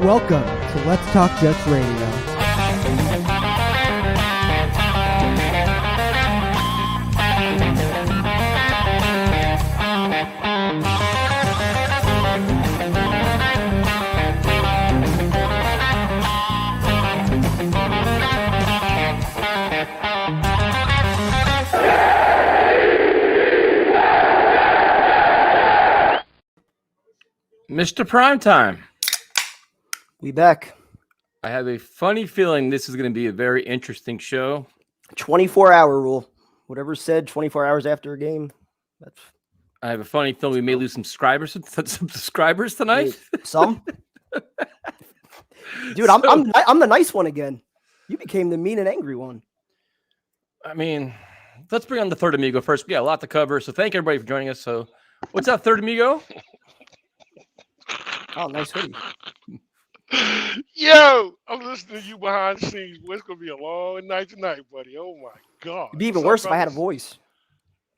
Welcome to Let's Talk Jets Radio. Mr. Primetime. We back. I have a funny feeling this is going to be a very interesting show. 24-hour rule. Whatever's said 24 hours after a game. I have a funny feeling we may lose some subscribers tonight. Some? Dude, I'm the nice one again. You became the mean and angry one. I mean, let's bring on the third amigo first. We got a lot to cover, so thank everybody for joining us. So, what's up, third amigo? Oh, nice hoodie. Yo, I'm listening to you behind the scenes. Well, it's going to be a long night tonight, buddy. Oh, my God. It'd be even worse if I had a voice.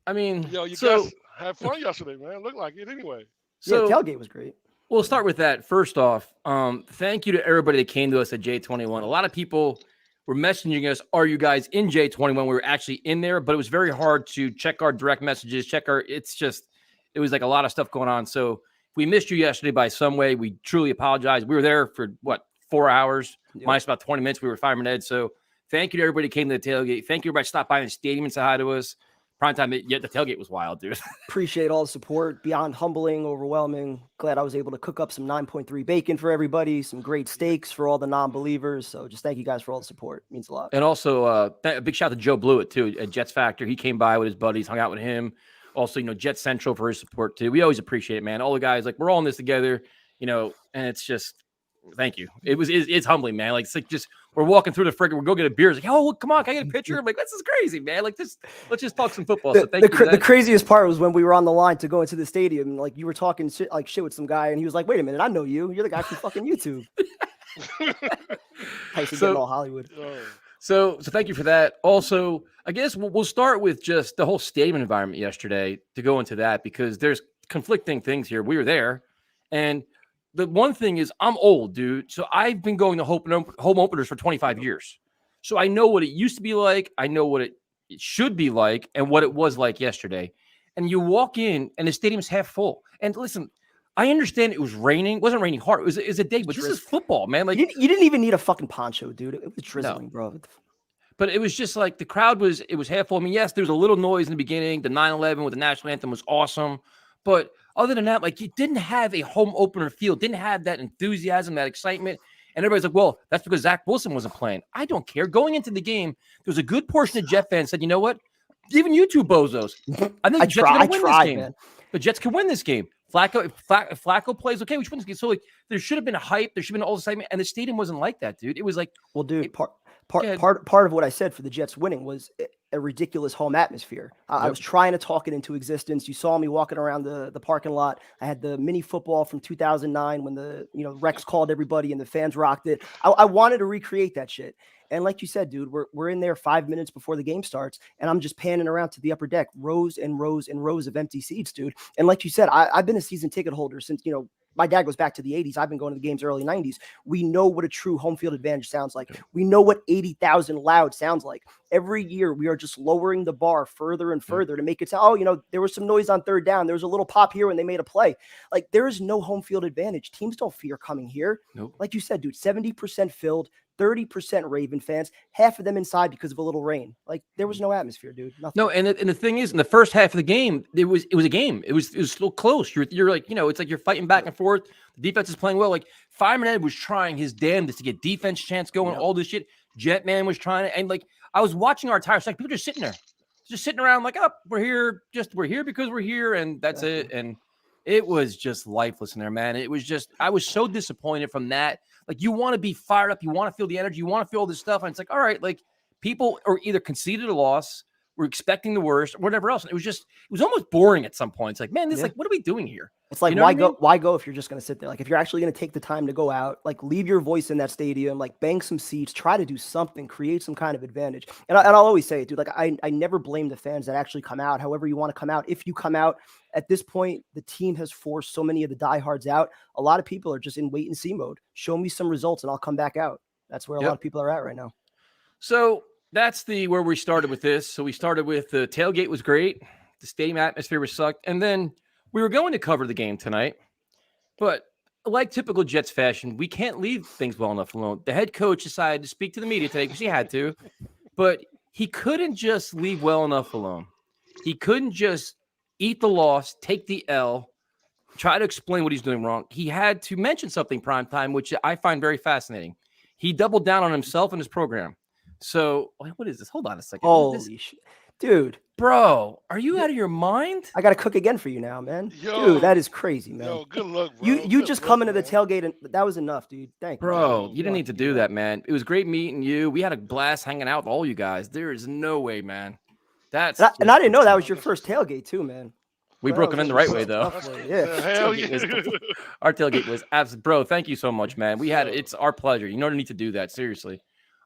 I mean, yo, you guys had fun yesterday, man. Looked like it anyway. So, yeah, tailgate was great. We'll start with that. First off, thank you to everybody that came to us at J21. A lot of people were messaging us, are you guys in J21? We were actually in there, but it was very hard to check our direct messages, it was like a lot of stuff going on. So, we missed you yesterday by some way. We truly apologize. We were there for, 4 hours, minus about 20 minutes. We were Fireman Ed. So thank you to everybody who came to the tailgate. Thank you everybody stopped by in the stadium and said hi to us. Primetime, yet the tailgate was wild, dude. Appreciate all the support. Beyond humbling, overwhelming. Glad I was able to cook up some 9.3 bacon for everybody, some great steaks for all the non-believers. So just thank you guys for all the support. It means a lot. And also a big shout out to Joe Blewett, too, at Jets Factor. He came by with his buddies, hung out with him. Also, Jet Central for his support, too. We always appreciate it, man. All the guys, we're all in this together, and it's just, thank you. It's humbling, man. It's like just, we're walking through the friggin', we'll go get a beer. It's like, oh, come on, can I get a picture? I'm like, this is crazy, man. Let's just talk some football. So thank you for that. The craziest part was when we were on the line to go into the stadium, you were talking shit with some guy, and he was like, wait a minute, I know you. You're the guy from fucking YouTube. Getting all Hollywood. So thank you for that. Also, I guess we'll start with just the whole stadium environment yesterday to go into that because there's conflicting things here. We were there, and the one thing is I'm old, dude. So I've been going to home openers for 25 years. So I know what it used to be like. I know what it should be like and what it was like yesterday. And you walk in, and the stadium's half full. And listen, I understand it was raining. It wasn't raining hard. It was a day, but this is football, man. You didn't even need a fucking poncho, dude. It was drizzling, bro. But it was just the crowd was half full. I mean, yes, there was a little noise in the beginning. The 9/11 with the national anthem was awesome. But other than that, you didn't have a home opener feel. Didn't have that enthusiasm, that excitement. And everybody's like, well, that's because Zach Wilson wasn't playing. I don't care. Going into the game, there was a good portion of Jet fans said, you know what? Even you two bozos. I think the Jets can win this game. Man. The Jets can win this game. Flacco plays, okay, we should win this game. So, there should have been a hype. There should have been all the excitement. And the stadium wasn't like that, dude. It was like, well, dude, part of what I said for the Jets winning was a ridiculous home atmosphere. I was trying to talk it into existence. You saw me walking around the parking lot. I had the mini football from 2009 when the Rex called everybody and the fans rocked it. I wanted to recreate that shit. And like you said, dude, we're in there 5 minutes before the game starts, and I'm just panning around to the upper deck, rows and rows and rows of empty seats, dude. And like you said, I've been a season ticket holder since my dad goes back to the 80s. I've been going to the games early 90s. We know what a true home field advantage sounds like. We know what 80,000 loud sounds like. Every year, we are just lowering the bar further and further to make it sound, there was some noise on third down. There was a little pop here when they made a play. There is no home field advantage. Teams don't fear coming here. Nope. Like you said, dude, 70% filled, 30% Raven fans, half of them inside because of a little rain. There was no atmosphere, dude. Nothing. No, and the thing is, in the first half of the game, it was a game. It was still close. You're like, it's like you're fighting back and forth. The defense is playing well. Fireman Ed was trying his damnedest to get defense chance going, all this shit. Jetman was trying to, and I was watching our entire second. People just sitting there, just sitting around we're here because we're here, and that's it. And it was just lifeless in there, man. It was just, I was so disappointed from that. You want to be fired up. You want to feel the energy. You want to feel all this stuff. And it's all right, people are either conceded a loss, we're expecting the worst, or whatever else. And it was almost boring at some point. It's man, what are we doing here? It's like, You know why what I mean? go? Why go if you're just going to sit there? Like, if you're actually going to take the time to go out, like, leave your voice in that stadium, like, bang some seats, try to do something, create some kind of advantage. And I'll always say it, dude. Like, I never blame the fans that actually come out. However you want to come out. If you come out at this point, the team has forced so many of the diehards out. A lot of people are just in wait and see mode. Show me some results, and I'll come back out. That's where a lot of people are at right now. So that's where we started with this. So we started with the tailgate was great. The stadium atmosphere was sucked. And then we were going to cover the game tonight. But like typical Jets fashion, we can't leave things well enough alone. The head coach decided to speak to the media today because he had to. But he couldn't just leave well enough alone. He couldn't just eat the loss, take the L, try to explain what he's doing wrong. He had to mention something primetime, which I find very fascinating. He doubled down on himself and his program. So what is this? Hold on a second. Holy shit. Dude. Bro, are you out of your mind? I got to cook again for you now, man. Yo, dude, that is crazy, man. Yo, good luck, bro. You just come into the tailgate, and that was enough, dude. Thank you. Bro, you didn't need to do that, man. It was great meeting you. We had a blast hanging out with all you guys. There is no way, man. And I didn't know that was your first tailgate, too, man. We broke them in the right way, though. Yeah. Hell yeah. Our tailgate was absolutely, bro. Thank you so much, man. It's our pleasure. You don't need to do that, seriously.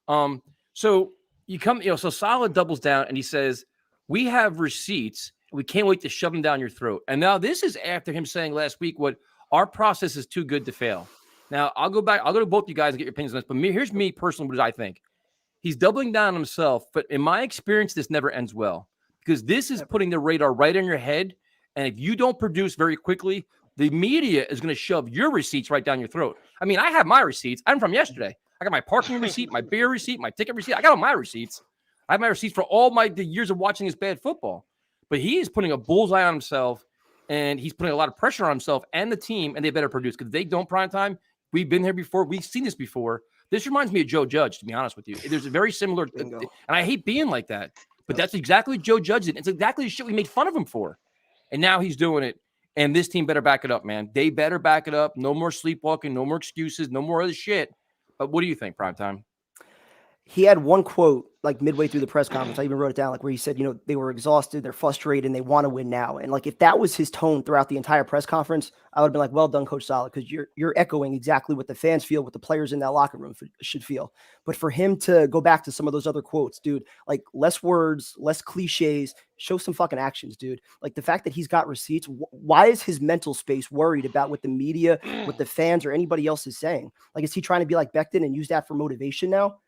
So you come, so Saleh doubles down and he says, "We have receipts. We can't wait to shove them down your throat." And now this is after him saying last week, "What our process is too good to fail." Now I'll go to both you guys and get your opinions on this. But here's me personally, what I think. He's doubling down on himself, but in my experience, this never ends well because this is putting the radar right on your head. And if you don't produce very quickly, the media is going to shove your receipts right down your throat. I mean, I have my receipts. I'm from yesterday. I got my parking receipt, my beer receipt, my ticket receipt. I got all my receipts. I have my receipts for all the years of watching this bad football. But he is putting a bullseye on himself, and he's putting a lot of pressure on himself and the team, and they better produce because if they don't prime time. We've been here before. We've seen this before. This reminds me of Joe Judge, to be honest with you. There's a very similar, and I hate being like that, but that's exactly what Joe Judge did. It's exactly the shit we made fun of him for. And now he's doing it. And this team better back it up, man. They better back it up. No more sleepwalking, no more excuses, no more other shit. But what do you think, Primetime? He had one quote like midway through the press conference. I even wrote it down, like where he said, they were exhausted, they're frustrated, and they want to win now. And like if that was his tone throughout the entire press conference, I would have been like, well done, Coach Saleh, because you're echoing exactly what the fans feel, what the players in that locker room should feel. But for him to go back to some of those other quotes, dude, like less words, less cliches, show some fucking actions, dude. Like the fact that he's got receipts, why is his mental space worried about what the media, what the fans, or anybody else is saying? Like, is he trying to be like Becton and use that for motivation now?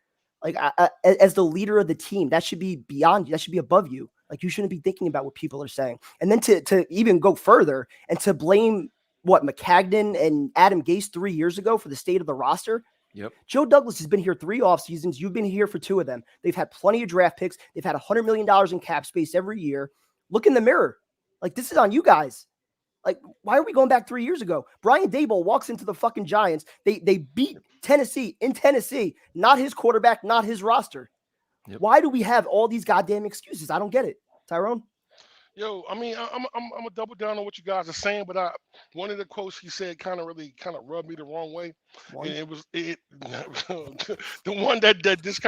Like as the leader of the team, that should be beyond you. That should be above you. Like you shouldn't be thinking about what people are saying. And then to even go further and to blame McCagnon and Adam Gase 3 years ago for the state of the roster. Yep. Joe Douglas has been here 3 off seasons. You've been here for 2 of them. They've had plenty of draft picks. They've had $100 million in cap space every year. Look in the mirror. Like this is on you guys. Like, why are we going back 3 years ago? Brian Daboll walks into the fucking Giants. They beat Tennessee in Tennessee, not his quarterback, not his roster. Yep. Why do we have all these goddamn excuses? I don't get it. Tyrone? Yo, I mean, I'm a double down on what you guys are saying, but one of the quotes he said kind of rubbed me the wrong way. And it was the one that this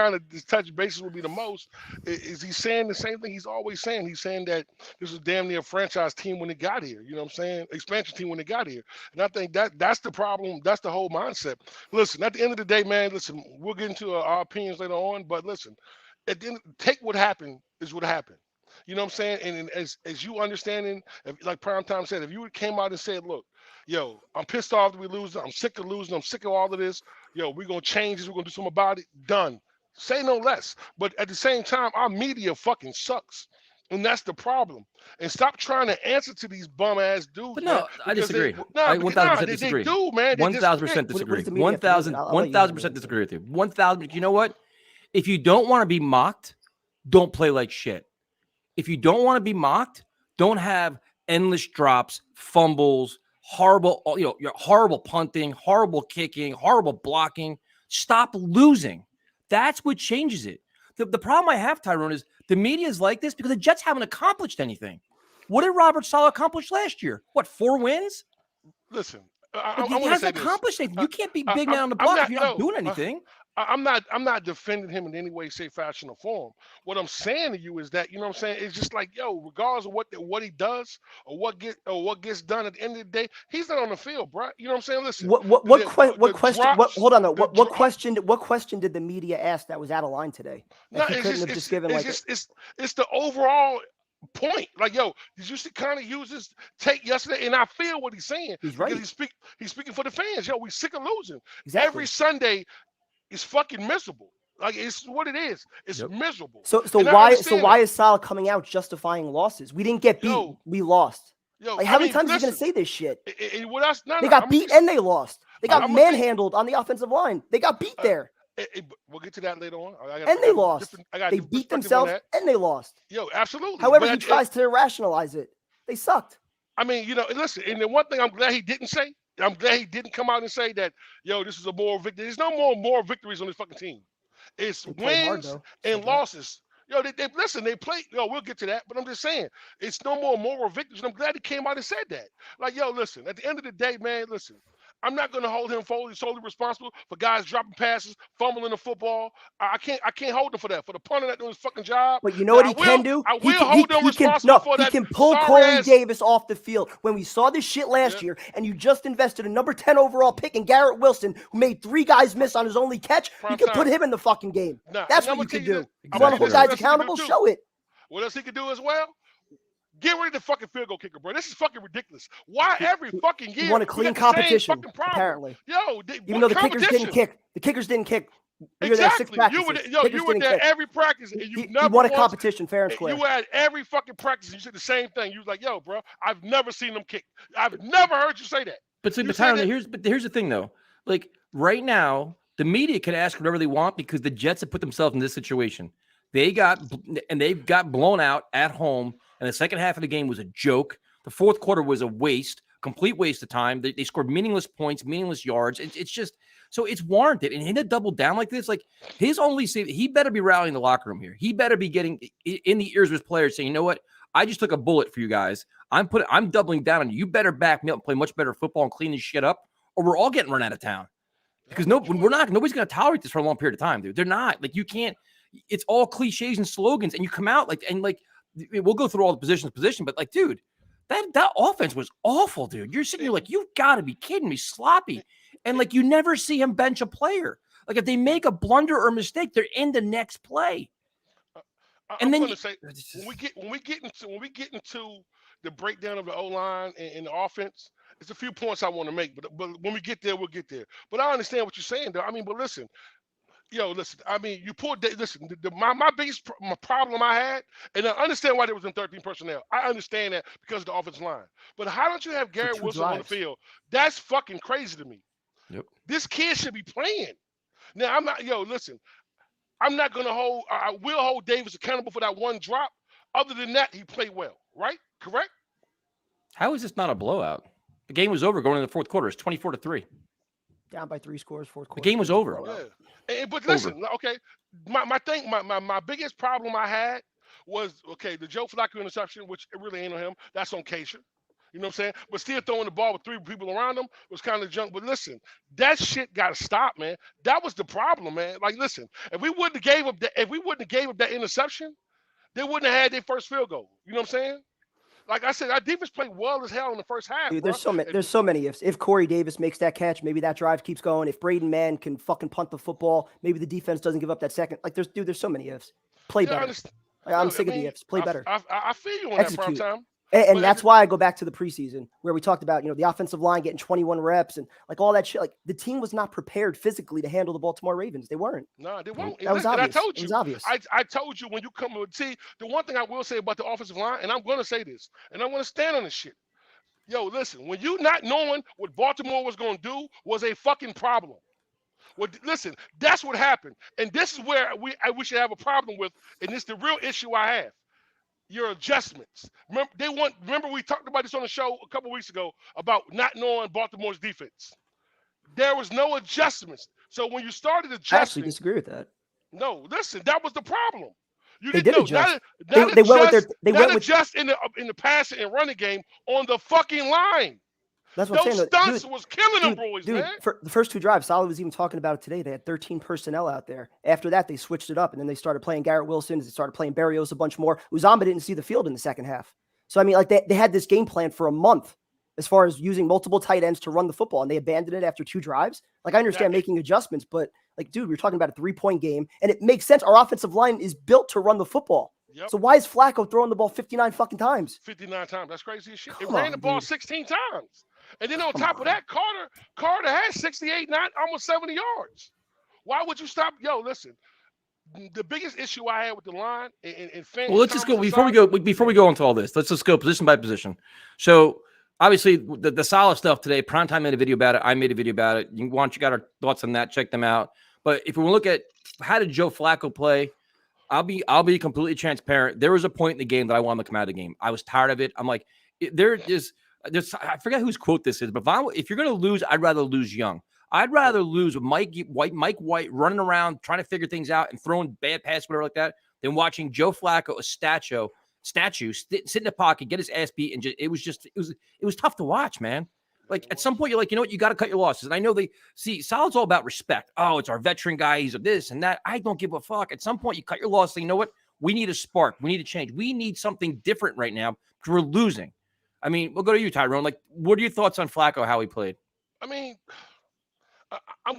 touch bases would be the most is he's saying the same thing he's always saying. He's saying that this was damn near a franchise team when it got here. You know what I'm saying? Expansion team when it got here. And I think that's the problem. That's the whole mindset. Listen, at the end of the day, man, listen, we'll get into our opinions later on, but listen, at the end, take what happened is what happened. You know what I'm saying? And as you understanding, like Primetime said, if you came out and said, look, yo, I'm pissed off that we lose. I'm sick of losing. I'm sick of all of this. Yo, we're going to change this. We're going to do something about it. Done. Say no less. But at the same time, our media fucking sucks. And that's the problem. And stop trying to answer to these bum-ass dudes. But no, man, I disagree. I 1,000% disagree. They do, man. 1,000% disagree. 1,000% disagree with you. 1,000. You know what? If you don't want to be mocked, don't play like shit. If you don't want to be mocked, don't have endless drops, fumbles, horrible punting, horrible kicking, horrible blocking. Stop losing. That's what changes it. The problem I have, Tyrone, is the media is like this because the Jets haven't accomplished anything. What did Robert Saleh accomplish last year? 4 wins? Listen, he hasn't accomplished anything. You can't be big now on the block if you're not doing anything. I'm not defending him in any way, shape, fashion, or form. What I'm saying to you is that, you know what I'm saying, it's just like, yo, regardless of what he does or what gets done at the end of the day, he's not on the field, bro. You know what I'm saying? Listen. What question? Hold on. What question did the media ask that was out of line today? No, it's the overall point. Like, yo, did you kind of use this take yesterday? And I feel what he's saying. He's right. He's speaking for the fans. Yo, we sick of losing. Exactly. Every Sunday. It's fucking miserable. Like, it's what it is. It's miserable. So why is Sal coming out justifying losses? We didn't get beat. We lost. Like, how many times are you gonna say this shit? They got beat and they lost. They got manhandled on the offensive line. They got beat there. We'll get to that later on. And they lost. They beat themselves and they lost. Yo, absolutely. However he tries to rationalize it, they sucked. I mean, you know, listen. And the one thing I'm glad he didn't say. I'm glad he didn't come out and say that, yo, this is a moral victory. There's no more victories on this fucking team. It's wins and losses. Yo, they listen, they play. Yo, we'll get to that, but I'm just saying, it's no more moral victories. And I'm glad he came out and said that. Like, yo, listen, at the end of the day, man, listen, I'm not going to hold him solely responsible for guys dropping passes, fumbling the football. I can't hold him for that. For the punter not doing his fucking job. But you know what he can do? I will hold him responsible for that. He can pull Corey Davis off the field. When we saw this shit last year, and you just invested a number 10 overall pick in Garrett Wilson, who made 3 guys miss on his only catch, you can put him in the fucking game. That's what you can do. You want to hold guys accountable? Show it. What else he can do as well? Get rid of the fucking field goal kicker, bro. This is fucking ridiculous. Why every fucking year? You want a clean competition, apparently. Yo, even though the kickers didn't kick. The kickers didn't kick. Exactly. You were there every practice, and you never won a competition fair and square. You had every fucking practice, and you said the same thing. You was like, yo, bro, I've never seen them kick. I've never heard you say that. But Tyron, here's the thing, though. Like, right now, the media can ask whatever they want because the Jets have put themselves in this situation. They got blown out at home. And the second half of the game was a joke. The fourth quarter was a complete waste of time. They scored meaningless points, meaningless yards. It's just so it's warranted. And him to double down like this, like his only save, he better be rallying the locker room here. He better be getting in the ears of his players saying, you know what? I just took a bullet for you guys. I'm doubling down on you. You better back me up and play much better football and clean this shit up, or we're all getting run out of town. Because nobody's going to tolerate this for a long period of time, dude. They're not. Like, you can't. It's all cliches and slogans, and you come out like we'll go through all the position, but like, dude, that offense was awful, dude. You're sitting here like, you've got to be kidding me, sloppy. And like, you never see him bench a player. Like, if they make a blunder or mistake, they're in the next play. And then when we get into the breakdown of the O-line and the offense, there's a few points I want to make, but when we get there, we'll get there. But I understand what you're saying, though. I mean, but listen. Yo, listen, I mean, you pulled – listen, my biggest problem I had, and I understand why there was in 13 personnel. I understand that because of the offensive line. But how don't you have Garrett Wilson on the field? That's fucking crazy to me. Yep. This kid should be playing. Now, listen, I'm not going to hold – I will hold Davis accountable for that one drop. Other than that, he played well, right? Correct? How is this not a blowout? The game was over going into the fourth quarter. It's 24-3. Down by 3 scores, fourth quarter. The game was over. Yeah. But listen, okay, my biggest problem I had was, okay, the Joe Flacco interception, which it really ain't on him. That's on Keisha. You know what I'm saying? But still throwing the ball with 3 people around him was kind of junk. But listen, that shit got to stop, man. That was the problem, man. Like, listen, if we wouldn't have gave up that interception, they wouldn't have had their first field goal. You know what I'm saying? Like I said, our defense played well as hell in the first half. Dude, there's so many ifs. If Corey Davis makes that catch, maybe that drive keeps going. If Braden Mann can fucking punt the football, maybe the defense doesn't give up that second. Like, there's so many ifs. Play better. I'm sick of the ifs. Play better. I feel you on that prime time. And that's why I go back to the preseason where we talked about, the offensive line getting 21 reps and like all that shit. Like, the team was not prepared physically to handle the Baltimore Ravens. They weren't. No, they won't. That was obvious. I told you. It was obvious. I told you when you come to see, the one thing I will say about the offensive line, and I'm going to say this, and I'm going to stand on this shit. Yo, listen, when you not knowing what Baltimore was going to do was a fucking problem. Well, listen, that's what happened. And this is where we should have a problem with, and this is the real issue I have. Your adjustments. Remember we talked about this on the show a couple weeks ago about not knowing Baltimore's defense. There was no adjustments. So when you started adjusting, I actually disagree with that. No, listen, that was the problem. You they didn't did adjust. They went adjust in the passing and running game on the fucking line. That's what I'm saying. Stunts was killing them boys, man. For the first 2 drives, Solid was even talking about it today. They had 13 personnel out there. After that, they switched it up, and then they started playing Garrett Wilson. They started playing Berrios a bunch more. Uzomah didn't see the field in the second half. So, I mean, like they had this game plan for a month as far as using multiple tight ends to run the football, and they abandoned it after 2 drives. Like, I understand making adjustments, but, like, dude, we're talking about a 3-point game, and it makes sense. Our offensive line is built to run the football. Yep. So why is Flacco throwing the ball 59 fucking times? 59 times. That's crazy as shit. It Come ran on, the ball dude. 16 times. And then on top of that, Carter had 68, almost 70 yards. Why would you stop? Yo, listen. The biggest issue I had with the line and fans. Well, let's just go before we go into all this. Let's just go position by position. So obviously the solid stuff today. Primetime made a video about it. I made a video about it. You got our thoughts on that? Check them out. But if we look at how did Joe Flacco play, I'll be completely transparent. There was a point in the game that I wanted to come out of the game. I was tired of it. I'm like, there's I forget whose quote this is, but if you're going to lose, I'd rather lose young. I'd rather lose with Mike White running around trying to figure things out and throwing bad passes, whatever like that, than watching Joe Flacco, a statue, sit in the pocket, get his ass beat, and it was tough to watch, man. Like at some point, you're like, you know what, you got to cut your losses. And I know Solid's all about respect. Oh, it's our veteran guy. He's of this and that. I don't give a fuck. At some point, you cut your losses. You know what? We need a spark. We need a change. We need something different right now because we're losing. I mean, we'll go to you, Tyrone. Like, what are your thoughts on Flacco, how he played? I mean,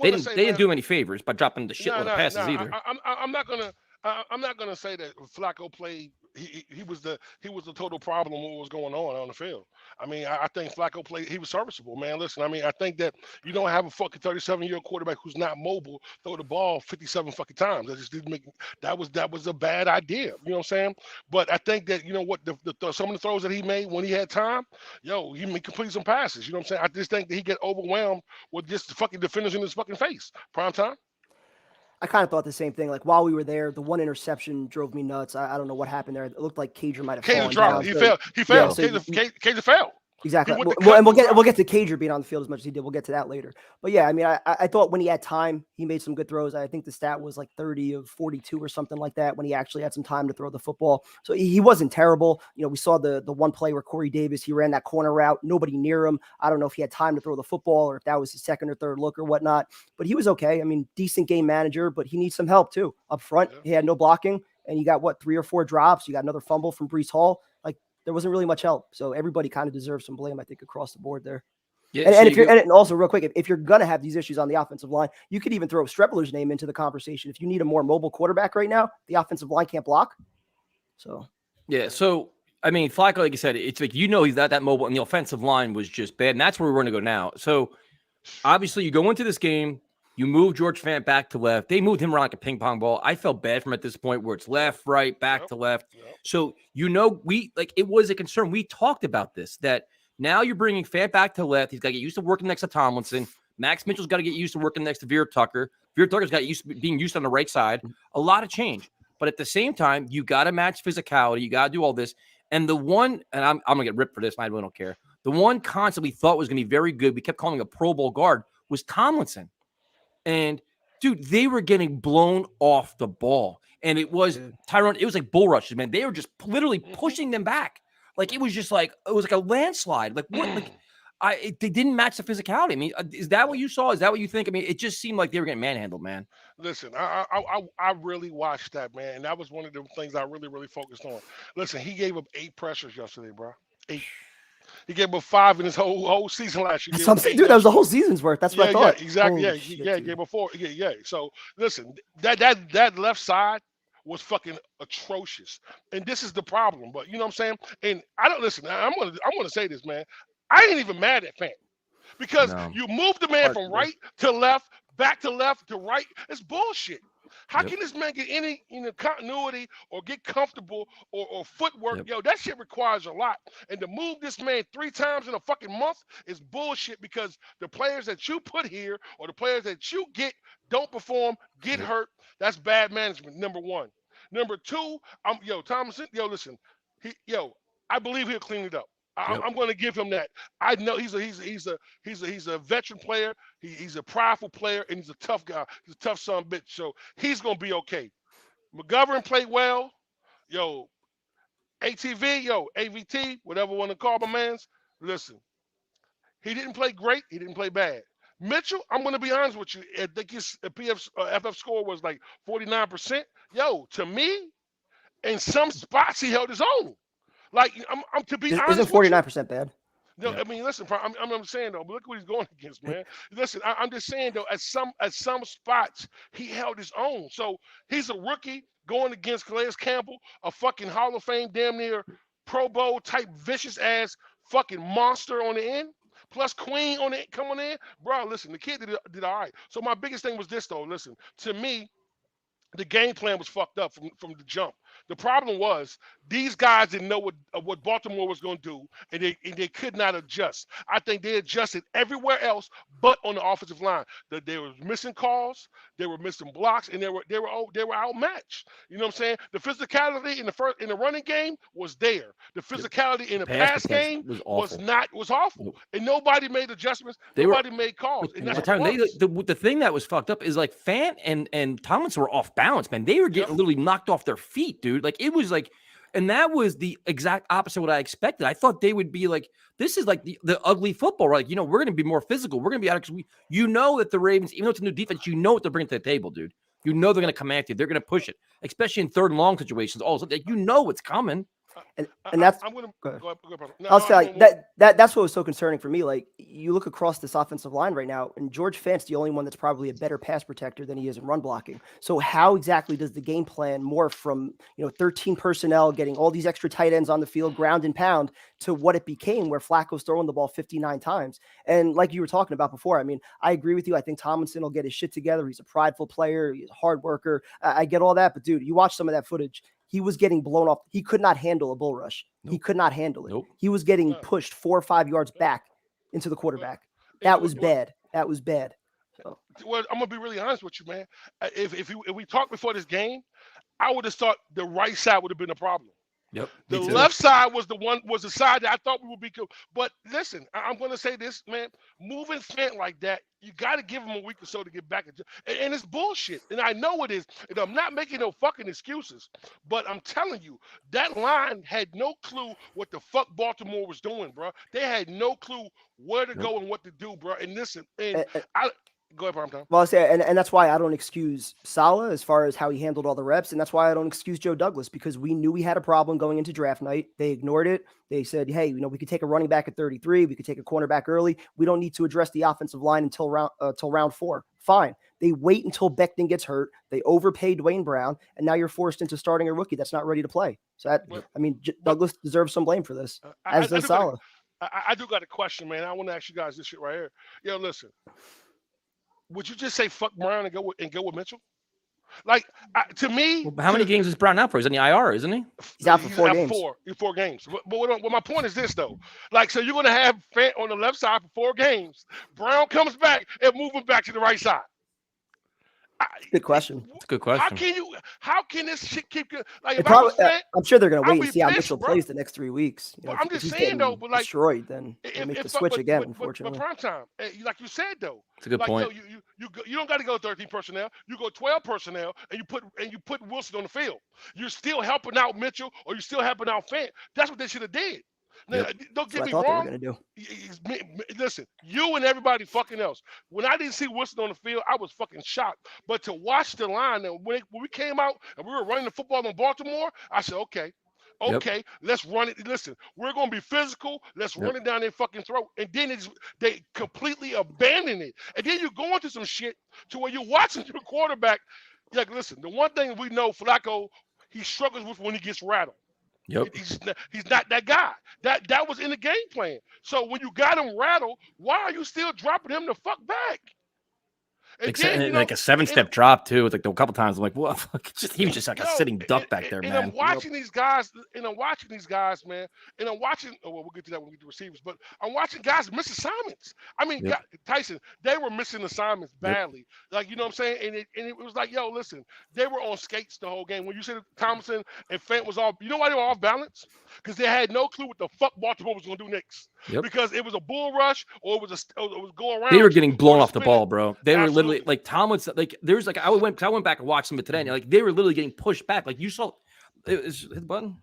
they didn't do him any favors by dropping the shitload of passes either. I'm not gonna say that Flacco played. He was the total problem with what was going on the field. I mean, I think Flacco played. He was serviceable, man. Listen, I mean, I think that you don't have a fucking 37-year-old quarterback who's not mobile throw the ball 57 fucking times. That just didn't make. That was a bad idea. You know what I'm saying? But I think that you know what some of the throws that he made when he had time, he completed some passes. You know what I'm saying? I just think that he get overwhelmed with just the fucking defenders in his fucking face. Prime time. I kind of thought the same thing. Like while we were there, the one interception drove me nuts. I don't know what happened there. It looked like Cager might have fallen down. He fell. Cager fell. Exactly. And we'll get to Cager being on the field as much as he did. We'll get to that later. But yeah, I mean, I thought when he had time, he made some good throws. I think the stat was like 30 of 42 or something like that when he actually had some time to throw the football. So he wasn't terrible. You know, we saw the one play where Corey Davis, he ran that corner route, nobody near him. I don't know if he had time to throw the football or if that was his second or third look or whatnot, but he was okay. I mean, decent game manager, but he needs some help too. Up front, he had no blocking and you got 3 or 4 drops. You got another fumble from Breece Hall. Like, there wasn't really much help. So everybody kind of deserves some blame, I think, across the board there. Yeah, and also real quick, if you're going to have these issues on the offensive line, you could even throw Strepler's name into the conversation. If you need a more mobile quarterback right now, the offensive line can't block. So, yeah. So, I mean, Flacco, like you said, it's like, he's not that mobile and the offensive line was just bad. And that's where we're going to go now. So obviously you go into this game, you move George Fant back to left. They moved him around like a ping pong ball. I felt bad for him at this point where it's left, right, back to left. Yep. So, it was a concern. We talked about this, that now you're bringing Fant back to left. He's got to get used to working next to Tomlinson. Max Mitchell's got to get used to working next to Veer Tucker. Veer Tucker's got used to being used on the right side. A lot of change. But at the same time, you got to match physicality. You got to do all this. And the one, and I'm going to get ripped for this. I really don't care. The one concept we thought was going to be very good, we kept calling a Pro Bowl guard, was Tomlinson. And, dude, they were getting blown off the ball. And it was, Tyrone, it was like bull rushes, man. They were just literally pushing them back. Like, it was just like, it was like a landslide. Like, what? Like, they didn't match the physicality. I mean, is that what you saw? Is that what you think? I mean, it just seemed like they were getting manhandled, man. Listen, I really watched that, man. And that was one of the things I really, really focused on. Listen, he gave up 8 pressures yesterday, bro. 8. He gave up 5 in his whole season last year. Something, dude, that was the whole season's worth. That's what I thought. Yeah, exactly. He gave up 4. Yeah. So listen, that left side was fucking atrocious. And this is the problem. But you know what I'm saying? And I don't listen. I'm gonna say this, man. I ain't even mad at Fant because you moved the man from right to left, back to left to right. It's bullshit. How can this man get any continuity or get comfortable or footwork? Yo, that shit requires a lot. And to move this man 3 times in a fucking month is bullshit because the players that you put here or the players that you get don't perform, get hurt. That's bad management, number 1. Number 2, Thomason, listen, I believe he'll clean it up. I'm going to give him that. I know he's a veteran player. He's a prideful player, and he's a tough guy. He's a tough son of a bitch. So he's going to be okay. McGovern played well. ATV, AVT, whatever you want to call my man's. Listen, He didn't play great. He didn't play bad. Mitchell, I'm going to be honest with you. I think his FF score was like 49%. Yo, to me, in some spots he held his own. Like I'm to be honest. Isn't 49% bad? No, I mean, listen. I'm saying though, but look what he's going against, man. Listen, I'm just saying though, at some spots he held his own. So he's a rookie going against Calais Campbell, a fucking Hall of Fame, damn near Pro Bowl type, vicious ass fucking monster on the end. Plus Queen on it coming in, bro. Listen, the kid did all right. So my biggest thing was this though. Listen, to me, the game plan was fucked up from the jump. The problem was these guys didn't know what Baltimore was going to do, and they could not adjust. I think they adjusted everywhere else but on the offensive line. They were missing calls, they were missing blocks, and they were outmatched. You know what I'm saying? The physicality in the running game was there. The physicality in the pass game was awful, Nope. and nobody made adjustments. Nobody made calls. And that's the thing that was fucked up is like Fant and Tomlinson were off balance, man. They were getting literally knocked off their feet, dude. Like it was like, and that was the exact opposite of what I expected. I thought they would be like, this is like the ugly football, right? Like, you know, we're going to be more physical. We're going to be out because you know that the Ravens, even though it's a new defense, you know what they're bringing to the table, dude. You know they're going to come at you. They're going to push it, especially in third and long situations. Also, you know what's coming. And that's I'm gonna go ahead. go ahead. No, I'll say like that's what was so concerning for me. Like you look across this offensive line right now, and George Fant's the only one that's probably a better pass protector than he is in run blocking. So how exactly does the game plan morph from 13 personnel, getting all these extra tight ends on the field, ground and pound, to what it became, where Flacco's throwing the ball 59 times? And like you were talking about before, I mean, I agree with you. I think Tomlinson will get his shit together. He's a prideful player. He's a hard worker. I get all that, but dude, you watch some of that footage. He was getting blown off. He could not handle a bull rush. Nope. He could not handle it. Nope. He was getting pushed 4 or 5 yards back into the quarterback. That was bad. That was bad. So. Well, I'm gonna be really honest with you, man. If we talked before this game, I would have thought the right side would have been a problem. Yep. The left side was the side that I thought we would be good. But listen, I'm going to say this, man. Moving Fant like that, you got to give him a week or so to get back. And it's bullshit. And I know it is. And I'm not making no fucking excuses. But I'm telling you, that line had no clue what the fuck Baltimore was doing, bro. They had no clue where to go and what to do, bro. And listen, go ahead, Primetime. Well, I say, and that's why I don't excuse Saleh as far as how he handled all the reps, and that's why I don't excuse Joe Douglas, because we knew we had a problem going into draft night. They ignored it. They said, hey, we could take a running back at 33. We could take a cornerback early. We don't need to address the offensive line until round 4. Fine. They wait until Becton gets hurt. They overpaid Dwayne Brown, and now you're forced into starting a rookie that's not ready to play. So, Douglas deserves some blame for this, as does Saleh. I do got a question, man. I want to ask you guys this shit right here. Yo, listen. Would you just say fuck Brown and go with Mitchell? Like to me, how many games is Brown out for? He's on the IR, isn't he? He's out for 4 games. Four games. But my point is this though. Like, so you're gonna have Fant on the left side for 4 games. Brown comes back and move him back to the right side. Good question. It's a good question. How can this shit keep going? Like, I'm sure they're going to wait and see how Mitchell bro. plays the next 3 weeks. I'm just saying though, but like destroyed, then make the switch again. Unfortunately, but Primetime, like you said though, it's a good point. You don't got to go 13 personnel. You go 12 personnel, and you put Wilson on the field. You're still helping out Mitchell, or you're still helping out Fant. That's what they should have did. Now, don't get me wrong. Listen, you and everybody fucking else. When I didn't see Wilson on the field, I was fucking shocked. But to watch the line, and when we came out and we were running the football in Baltimore, I said, okay, let's run it. Listen, we're gonna be physical. Let's run it down their fucking throat. And then they completely abandon it. And then you go into some shit to where you're watching your quarterback. Like, listen, the one thing we know, Flacco, he struggles with when he gets rattled. Yep. He's not that guy. That was in the game plan. So when you got him rattled, why are you still dropping him the fuck back? And like a 7-step drop too. It's like a couple times. I'm like, well, he was just like a sitting duck back there, man. And I'm watching these guys, man. And I'm watching. Oh, well, we'll get to that when we get to receivers. But I'm watching guys miss assignments. I mean, Tyson, they were missing assignments badly. Like, you know what I'm saying? And it was like, yo, listen, they were on skates the whole game. When you said Thompson and Fant was off, you know why they were off balance? Because they had no clue what the fuck Baltimore was going to do next. Because it was a bull rush or it was go around. They were getting blown off the ball, bro. They were literally like Tomlinson. Like there's like I went back and watched them today, and like they were literally getting pushed back. Like you saw, hit the button.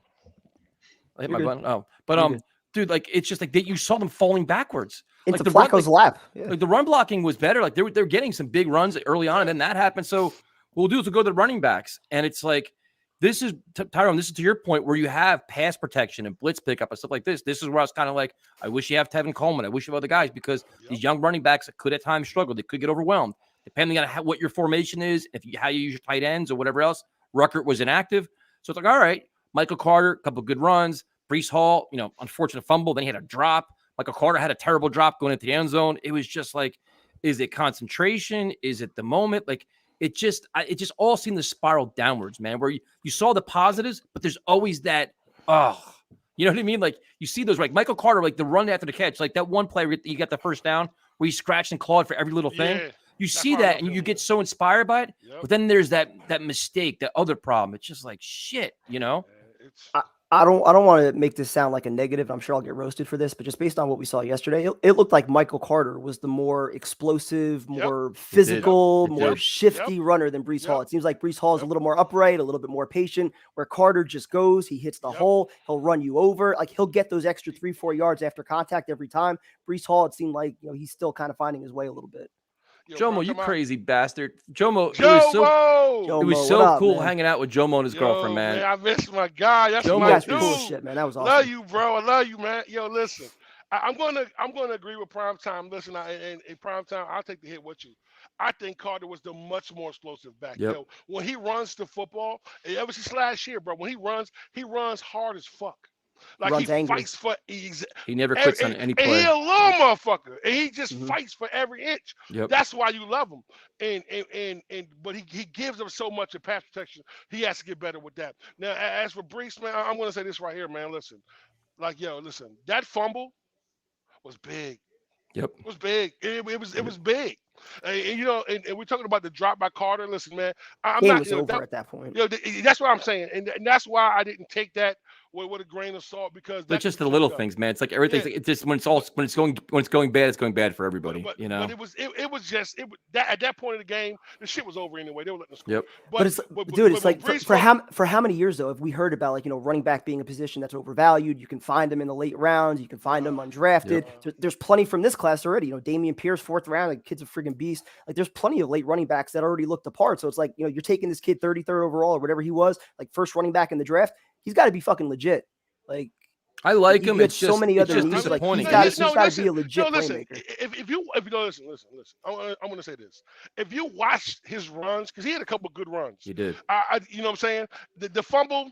I hit my button. Oh, but dude, like it's just like you saw them falling backwards into like Flacco's lap. Yeah. Like the run blocking was better. Like they're getting some big runs early on, and then that happened. So what we'll do is we'll go to the running backs, and it's like this is Tyrone. This is to your point where you have pass protection and blitz pickup and stuff like this. This is where I was kind of like, I wish you have Tevin Coleman. I wish you have other guys because these young running backs could at times struggle. They could get overwhelmed depending on what your formation is, how you use your tight ends or whatever else. Ruckert was inactive, so it's like all right. Michael Carter, a couple of good runs. Breece Hall, unfortunate fumble. Then he had a drop. Michael Carter had a terrible drop going into the end zone. It was just like, is it concentration? Is it the moment? Like it just all seemed to spiral downwards, man, where you saw the positives, but there's always that, you know what I mean? Like you see those, like Michael Carter, like the run after the catch, like that one play where you got the first down where he scratched and clawed for every little thing. Yeah, you see that and you get so inspired by it. Yep. But then there's that mistake, that other problem. It's just like shit, I don't want to make this sound like a negative. I'm sure I'll get roasted for this, but just based on what we saw yesterday, it looked like Michael Carter was the more explosive, more physical, more shifty runner than Breece Hall. It seems like Breece Hall is a little more upright, a little bit more patient, where Carter just goes, he hits the hole, he'll run you over. Like he'll get those extra 3-4 yards after contact every time. Breece Hall, it seemed like, he's still kind of finding his way a little bit. Jomo, you crazy bastard. Jomo, it was so cool hanging out with Jomo and his girlfriend, man. I miss my guy. That's Jomo, my dude. Cool shit, man. That was awesome. Love you, bro. I love you, man. Yo, listen. I'm gonna agree with Primetime. Listen, in Primetime, I'll take the hit with you. I think Carter was the much more explosive back. When he runs the football, ever since last year, bro, when he runs hard as fuck. Like he fights for he never quits on any play. And he a little motherfucker. And he just fights for every inch. That's why you love him. But he gives them so much of pass protection. He has to get better with that. Now, as for Breece, man, I'm gonna say this right here, man. Listen. Listen, that fumble was big. Yep. It was big. It was big. And we're talking about the drop by Carter. Listen, man, I'm Game not was over at that point. That's what I'm saying, and that's why I didn't take that with a grain of salt because that's just the little things, man. It's like everything. It's just when it's going bad, it's going bad for everybody. But it was just at that point of the game, the shit was over anyway. They were letting us score. Yep. But it's like for how many years though have we heard about running back being a position that's overvalued? You can find them in the late rounds. You can find them undrafted. There's plenty from this class already. Damian Pierce, 4th round, like kid's a friggin' beast. Like there's plenty of late running backs that already looked the part. So it's like you're taking this kid 33rd overall or whatever he was, like first running back in the draft. He's got to be fucking legit. Like I like him. It's so many other needs. Like he's got to be a legit playmaker. If you listen, I'm gonna say this. If you watch his runs, because he had a couple of good runs. He did. You know what I'm saying? The fumble,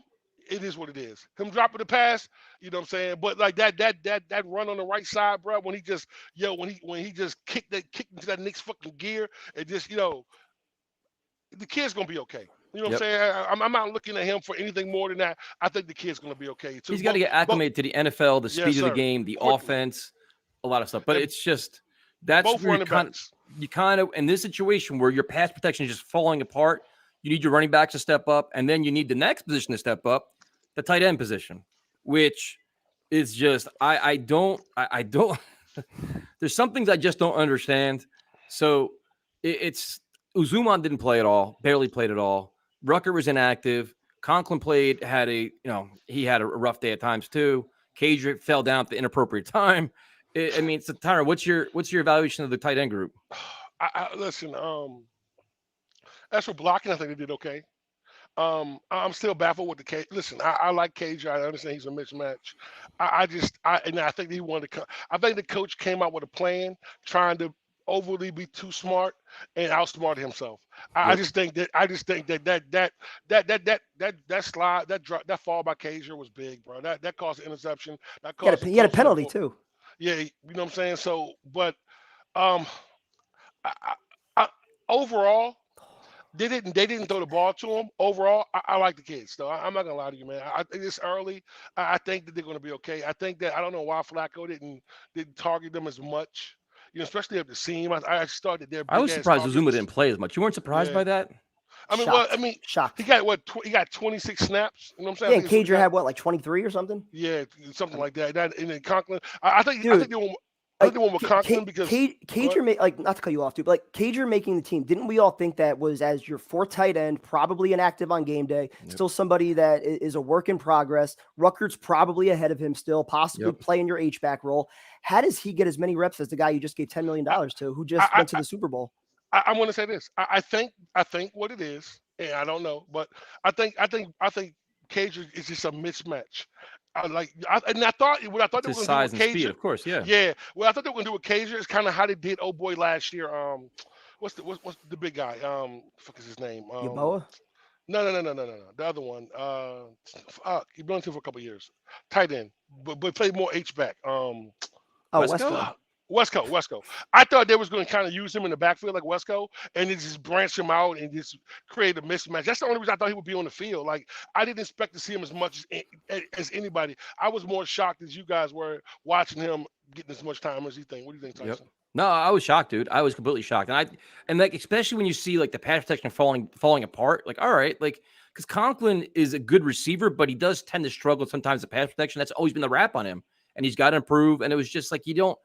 it is what it is. Him dropping the pass, you know what I'm saying? But like that run on the right side, bro, when he just kicked into that Knicks fucking gear, it just the kid's gonna be okay. You know what I'm saying? I'm not looking at him for anything more than that. I think the kid's going to be okay, too. He's got to get acclimated to the NFL, the speed of the game, the offense, a lot of stuff. But it's just that's where you kind of in this situation where your pass protection is just falling apart, you need your running backs to step up, and then you need the next position to step up, the tight end position, which is just I don't there's some things I just don't understand. So it's Uzumah didn't play at all, barely played at all. Rucker was inactive. Conklin played, he had a rough day at times too. Cage fell down at the inappropriate time. So Tyra, what's your evaluation of the tight end group? Listen, as for blocking, I think they did okay. I'm still baffled with the Cage. Listen, I like Cage. I understand he's a mismatch. I think he wanted to. I think the coach came out with a plan, trying to overly be too smart and outsmart himself. I just think that slide, that fall by Kaiser was big, bro. That caused an interception. He had a penalty too. Yeah, you know what I'm saying. So, but overall, they didn't throw the ball to him. Overall, I like the kids. So I'm not gonna lie to you, man. I think it's early. I think that they're gonna be okay. I think that I don't know why Flacco didn't target them as much. Especially up the seam. I started there. I was surprised Uzumah didn't play as much. You weren't surprised by that? Shocked. He got 26 snaps. You know what I'm saying? Yeah, and Cager had like 23 or something? Yeah, something like that. And then Conklin. I think they were. I think they went with Conklin because Cager like not to cut you off too, but like Cager making the team. Didn't we all think that was as your fourth tight end, probably inactive on game day, still somebody that is a work in progress. Ruckert's probably ahead of him still, possibly playing your H-back role. How does he get as many reps as the guy you just gave $10 million to, who just went to the Super Bowl? I want to say this. I think what it is, and I don't know, but I think Cager is just a mismatch. I thought what I thought they were going to do with Cager, speed, of course, yeah. Yeah. Well, I thought they were going to do with Cager is kind of how they did old boy last year. What's the big guy? Fuck is his name? Yaboa? No. The other one. He been on to for a couple of years. Tight end, but played more H back. Wesco. I thought they was going to kind of use him in the backfield like Wesco, and then just branch him out and just create a mismatch. That's the only reason I thought he would be on the field. Like I didn't expect to see him as much as anybody. I was more shocked as you guys were watching him getting as much time as you think. What do you think, Tyson? Yep. No, I was shocked, dude. I was completely shocked, and like especially when you see like the pass protection falling apart. Like, all right, like because Conklin is a good receiver, but he does tend to struggle sometimes with pass protection. That's always been the rap on him, and he's got to improve. And it was just like you don't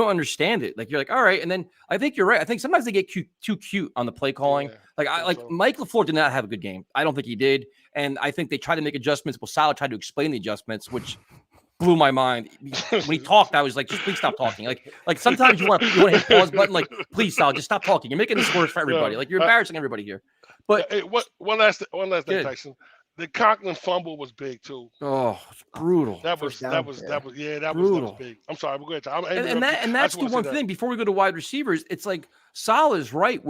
understand it. Like you're like, all right. And then I think you're right. I think sometimes they get too cute on the play calling. Yeah, Mike LaFleur did not have a good game. I don't think he did. And I think they tried to make adjustments. Well, Salah tried to explain the adjustments, which blew my mind. When he talked, I was like, just please stop talking. Like sometimes you want to hit pause button. Like, please, Salah, just stop talking. You're making this worse for everybody. Like you're embarrassing everybody here. But one last thing, Tyson. The Conklin fumble was big too. Oh, it's brutal. That was big. I'm sorry, but go ahead. And that's the one thing. Before we go to wide receivers, it's like Salah's right.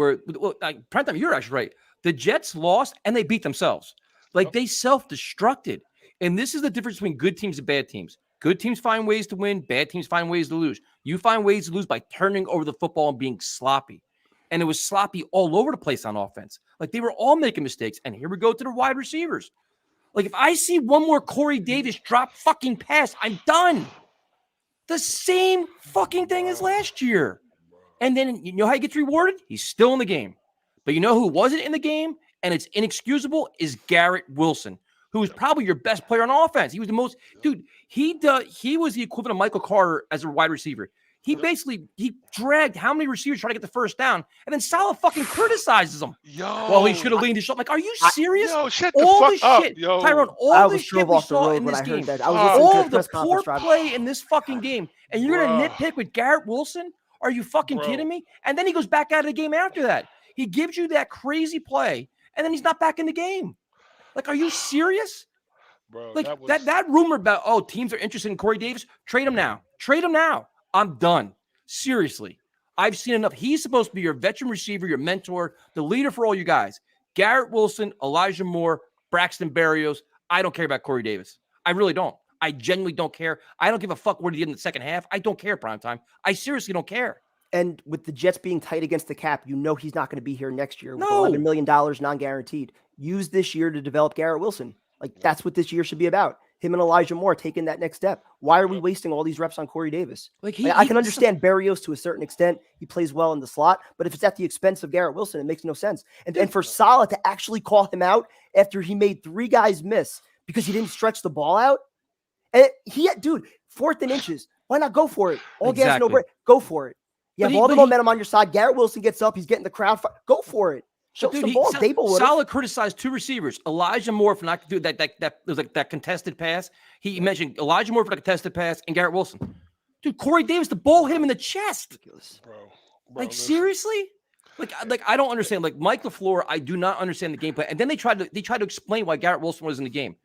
Prentham, you're actually right. The Jets lost and they beat themselves. Like they self-destructed. And this is the difference between good teams and bad teams. Good teams find ways to win. Bad teams find ways to lose. You find ways to lose by turning over the football and being sloppy. And it was sloppy all over the place on offense. Like they were all making mistakes. And here we go to the wide receivers. Like if I see one more Corey Davis drop fucking pass, I'm done. The same fucking thing as last year. And then you know how he gets rewarded? He's still in the game. But you know who wasn't in the game? And it's inexcusable is Garrett Wilson, who is probably your best player on offense. He was the most, dude, he was the equivalent of Michael Carter as a wide receiver. He dragged how many receivers trying to get the first down, and then Salah fucking criticizes him. Well, he should have leaned his shot. Like, are you serious? Shut the fuck up, yo. Tyrone, all the shit we saw in this game, all of the poor play in this fucking game, and you're going to nitpick with Garrett Wilson? Are you fucking kidding me? And then he goes back out of the game after that. He gives you that crazy play, and then he's not back in the game. Like, are you serious? Bro, like that rumor about, teams are interested in Corey Davis, trade him now. Trade him now. I'm done. Seriously. I've seen enough. He's supposed to be your veteran receiver, your mentor, the leader for all you guys. Garrett Wilson, Elijah Moore, Braxton Berrios. I don't care about Corey Davis. I really don't. I genuinely don't care. I don't give a fuck what he did in the second half. I don't care, primetime. I seriously don't care. And with the Jets being tight against the cap, you know he's not going to be here next year with $11 million non-guaranteed. Use this year to develop Garrett Wilson. Like, that's what this year should be about. Him and Elijah Moore taking that next step. Why are we wasting all these reps on Corey Davis? I can understand Berrios to a certain extent. He plays well in the slot, but if it's at the expense of Garrett Wilson, it makes no sense. And for Salah to actually call him out after he made 3 guys miss because he didn't stretch the ball out. And dude, 4th and inches. Why not go for it? All gas, no break. Go for it. You have all the momentum on your side. Garrett Wilson gets up. He's getting the crowd. Go for it. Show some ball. Salah criticized 2 receivers. Elijah Moore for not doing that contested pass. He mentioned Elijah Moore for the contested pass and Garrett Wilson. Dude, Corey Davis, the ball hit him in the chest. Bro, like, seriously? Like I don't understand. Like Mike LaFleur, I do not understand the game plan. And then they tried to explain why Garrett Wilson was in the game.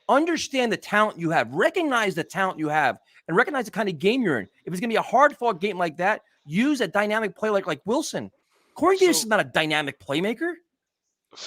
Understand the talent you have. Recognize the talent you have, and recognize the kind of game you're in. If it's gonna be a hard-fought game like that, use a dynamic play like Wilson. Corey Davis is not a dynamic playmaker.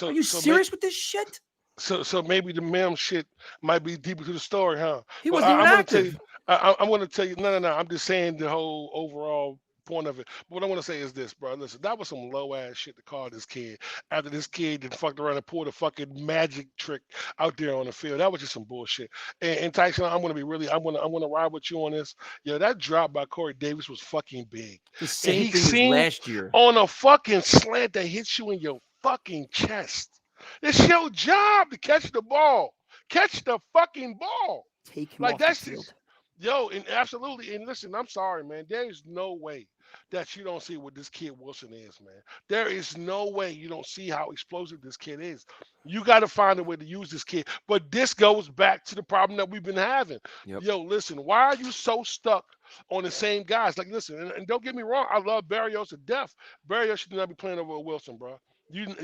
Are you serious with this shit? So maybe the Mem shit might be deeper to the story, huh? He wasn't even active. I'm going to tell you. No. I'm just saying the whole overall point of it. But what I want to say is this, bro. Listen, that was some low ass shit to call this kid after this kid did fucked around and pulled a fucking magic trick out there on the field. That was just some bullshit. And Tyson, I'm going to ride with you on this. Yeah, that drop by Corey Davis was fucking big. The same thing as last year on a fucking slant that hits you in your fucking chest. It's your job to catch the ball. Catch the fucking ball. Take him off the field. Yo, and absolutely. And listen, I'm sorry, man. There is no way that you don't see what this kid Wilson is, man. There is no way you don't see how explosive this kid is. You got to find a way to use this kid. But this goes back to the problem that we've been having. Yep. Yo, listen, why are you so stuck on the same guys? Like, listen, and don't get me wrong, I love Barrios to death. Barrios should not be playing over Wilson, bro.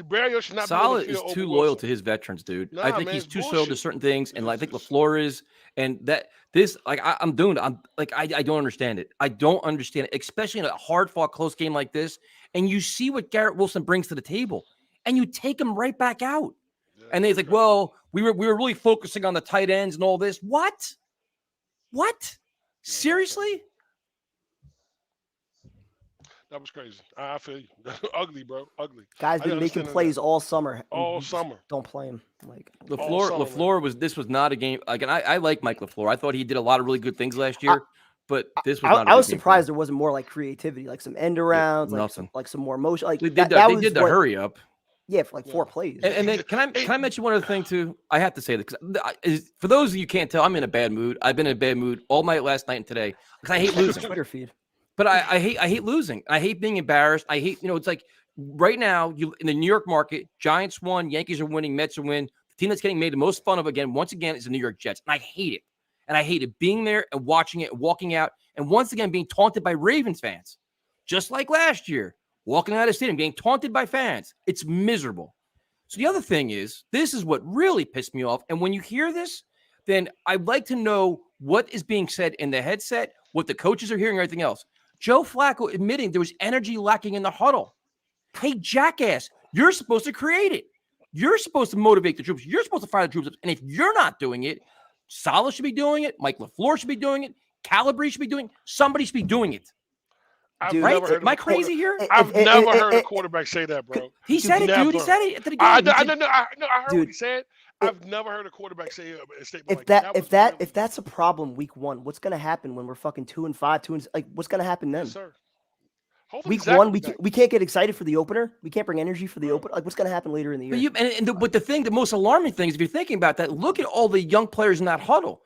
Barrios should not Solid be is over too Wilson. loyal to his veterans, dude. Nah, I think man, he's it's too bullshit. sold to certain things, and I think LaFleur is, and that this like I'm doing. I'm like I don't understand it. I don't understand it, especially in a hard fought close game like this. And you see what Garrett Wilson brings to the table, and you take him right back out. Yeah, And he's like, well, we were really focusing on the tight ends and all this. What? Seriously? That was crazy. I feel you. Ugly, bro. Ugly. Guys been making plays all summer. All summer. Don't play him. Like LaFleur was not a game. Like, and I like Mike LaFleur. I thought he did a lot of really good things last year, but this was not. I was surprised there wasn't more like creativity, like some end arounds, like some more motion. Like they did the hurry up. Yeah, for like 4 plays. And then can I mention one other thing too? I have to say that because for those of you who can't tell, I'm in a bad mood. I've been in a bad mood all night last night and today because I hate losing. Twitter feed. But I hate losing. I hate being embarrassed. I hate, it's like right now you in the New York market, Giants won, Yankees are winning, Mets are winning. The team that's getting made the most fun of once again, is the New York Jets. And I hate it. And I hate it being there and watching it, walking out, and once again being taunted by Ravens fans. Just like last year, walking out of the stadium, being taunted by fans. It's miserable. So the other thing is, this is what really pissed me off. And when you hear this, then I'd like to know what is being said in the headset, what the coaches are hearing, everything else. Joe Flacco admitting there was energy lacking in the huddle. Hey, jackass, you're supposed to create it. You're supposed to motivate the troops. You're supposed to fire the troops up. And if you're not doing it, Saleh should be doing it. Mike LaFleur should be doing it. Calabria should be doing it. Somebody should be doing it. Right? Am I crazy here? I've never heard a quarterback say that, bro. He said it, dude. He said it at the game. I heard what he said. I've never heard a quarterback say a statement like that. If that's a problem week 1, what's gonna happen when we're fucking 2-5, like what's gonna happen then? Yes, sir. Week 1, we can't get excited for the opener. We can't bring energy for the opener. Like what's gonna happen later in the year? But the most alarming thing is if you're thinking about that, look at all the young players in that huddle.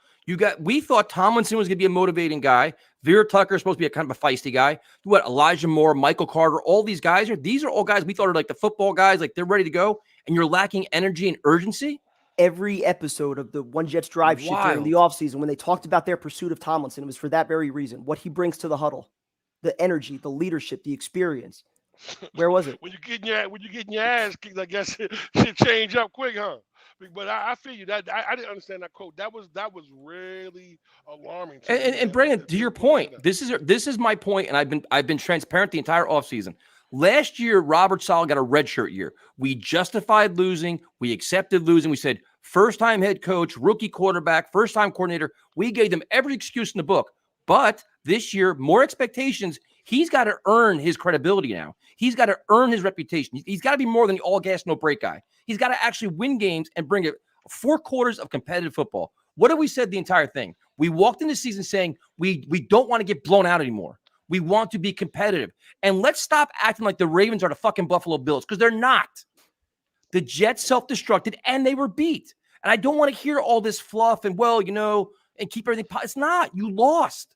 We thought Tomlinson was going to be a motivating guy. Vera Tucker is supposed to be a kind of a feisty guy. Elijah Moore, Michael Carter, all these guys these are all guys we thought are like the football guys, like they're ready to go, and you're lacking energy and urgency. Every episode of the One Jets Drive shit during the offseason, when they talked about their pursuit of Tomlinson, it was for that very reason. What he brings to the huddle, the energy, the leadership, the experience. Where was it? When you're getting your ass kicked, I guess it should change up quick, huh? But I feel you. That I didn't understand that quote. That was really alarming. And Brandon, to your point, this is my point, and I've been transparent the entire offseason. Last year, Robert Saleh got a redshirt year. We justified losing. We accepted losing. We said first-time head coach, rookie quarterback, first-time coordinator. We gave them every excuse in the book. But this year, more expectations. He's got to earn his credibility now. He's got to earn his reputation. He's got to be more than the all gas, no break guy. He's got to actually win games and bring it 4 quarters of competitive football. What have we said the entire thing? We walked into the season saying we don't want to get blown out anymore. We want to be competitive. And let's stop acting like the Ravens are the fucking Buffalo Bills, because they're not. The Jets self-destructed and they were beat. And I don't want to hear all this fluff and, and keep everything. It's not. You lost.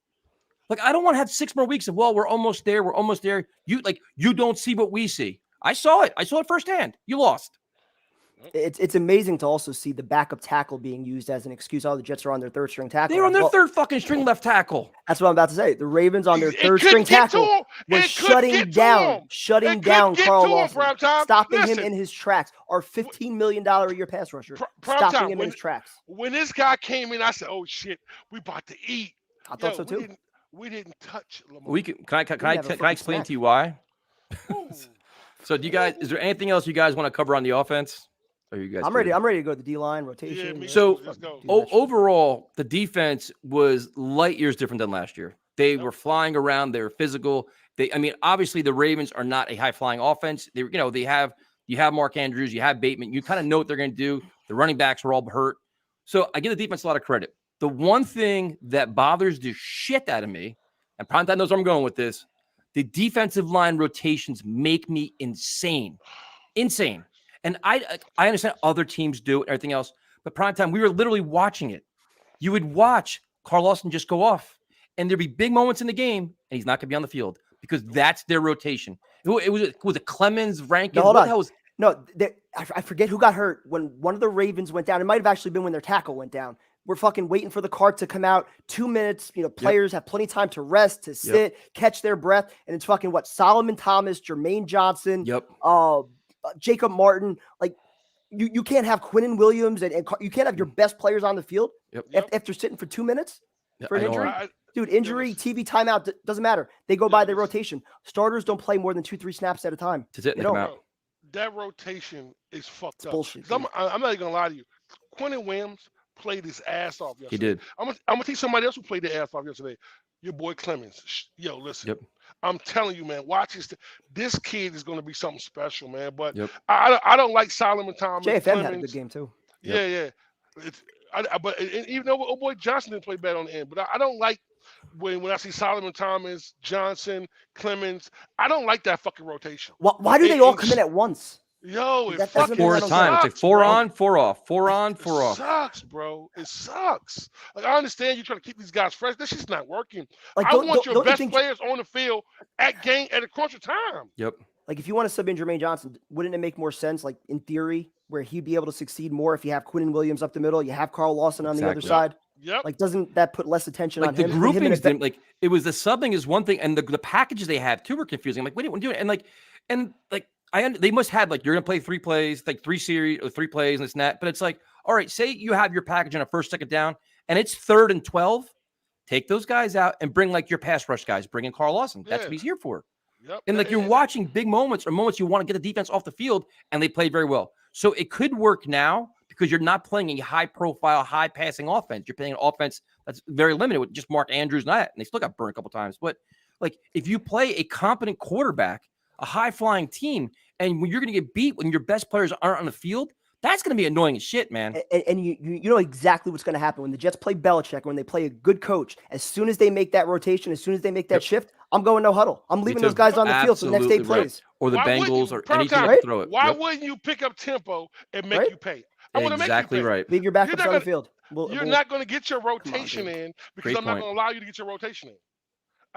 Like, I don't want to have 6 more weeks of, we're almost there. We're almost there. You don't see what we see. I saw it firsthand. You lost. It's amazing to also see the backup tackle being used as an excuse. Oh, the Jets are on their 3rd string tackle. They're on their 3rd fucking string left tackle. That's what I'm about to say. The Ravens on their 3rd string tackle was shutting down Carl Lawson, stopping him in his tracks. Our $15 million a year pass rusher, stopping him in his tracks. When this guy came in, I said, "Oh shit, we about to eat." I thought so too. We didn't touch Lamar. Can I explain to you why? So do you guys, is there anything else you guys want to cover on the offense? Or you guys I'm ready to go to the D-line rotation. Yeah, so overall, the defense was light years different than last year. They were flying around, they were physical. Obviously the Ravens are not a high flying offense. You have Mark Andrews, you have Bateman, you kind of know what they're going to do. The running backs were all hurt. So I give the defense a lot of credit. The one thing that bothers the shit out of me, and Primetime knows where I'm going with this, the defensive line rotations make me insane. Insane. And I understand other teams do it and everything else, but Primetime, we were literally watching it. You would watch Carl Lawson just go off, and there'd be big moments in the game, and he's not going to be on the field because that's their rotation. It was a Clemons, Rankins. No, hold on. Was No, I forget who got hurt when one of the Ravens went down. It might have actually been when their tackle went down. We're fucking waiting for the cart to come out. 2 minutes, players have plenty of time to rest, to sit, catch their breath. And it's fucking Solomon Thomas, Jermaine Johnson, Jacob Martin. Like, you can't have Quinnen Williams and you can't have your best players on the field after sitting for 2 minutes for an injury. Dude, injury, TV timeout, doesn't matter. They go by their rotation. Starters don't play more than 2-3 snaps at a time. That rotation is fucked up. Bullshit. I'm not even gonna lie to you. Quinnen Williams played his ass off yesterday. He did. I'm gonna teach somebody else who played their ass off yesterday. Your boy Clemons. Yo, listen. I'm telling you, man. Watch this. This kid is gonna be something special, man. But I don't like Solomon Thomas. JFM had a good game too. Yeah. But even though old boy Johnson didn't play bad on the end, but I don't like when I see Solomon Thomas, Johnson, Clemons. I don't like that fucking rotation. Why do they all come in at once? Yo, it fucking four at a time. It's like 4 on, 4 off. 4 on, 4 off. It sucks, bro. It sucks. Like, I understand you're trying to keep these guys fresh. This shit's not working. Like, I want your best players on the field at a crunch of time. Yep. Like, if you want to sub in Jermaine Johnson, wouldn't it make more sense, like, in theory, where he'd be able to succeed more if you have Quinnen Williams up the middle, you have Carl Lawson on the other side? Yep. Like, doesn't that put less attention on him? The groupings didn't, like, it was the subbing is one thing, and the packages they have too were confusing. I'm like, wait, what are you doing? And they must have, like, you're gonna play 3 plays, like 3 series or 3 plays and this and that. But it's like, all right, say you have your package on a first, second down, and it's 3rd and 12. Take those guys out and bring like your pass rush guys. Bring in Carl Lawson. That's what he's here for. Yep. And like you're watching big moments or moments you want to get the defense off the field, and they played very well. So it could work now because you're not playing a high-profile, high-passing offense. You're playing an offense that's very limited with just Mark Andrews and that, and they still got burned a couple times. But like if you play a competent quarterback, a high-flying team, and when you're going to get beat when your best players aren't on the field, that's going to be annoying as shit, man. And you know exactly what's going to happen when the Jets play Belichick, when they play a good coach. As soon as they make that rotation, as soon as they make that shift, I'm going no huddle. I'm leaving those guys on the field for the next 8 plays. Or the Bengals or anything to throw it. Why wouldn't you pick up tempo and make you pay? I want to make you pay. Right. Leave your backups on the field. You're not going to get your rotation in because I'm not going to allow you to get your rotation in.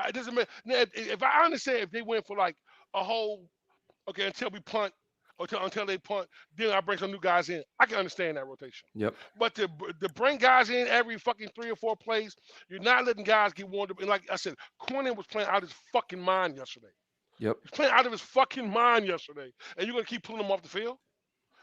It doesn't matter. If I understand if they went for like a whole, until we punt, until they punt, then I bring some new guys in. I can understand that rotation. Yep. But to bring guys in every fucking 3 or 4 plays, you're not letting guys get warmed up. And like I said, Quinnen was playing out of his fucking mind yesterday. Yep. He's playing out of his fucking mind yesterday. And you're going to keep pulling him off the field?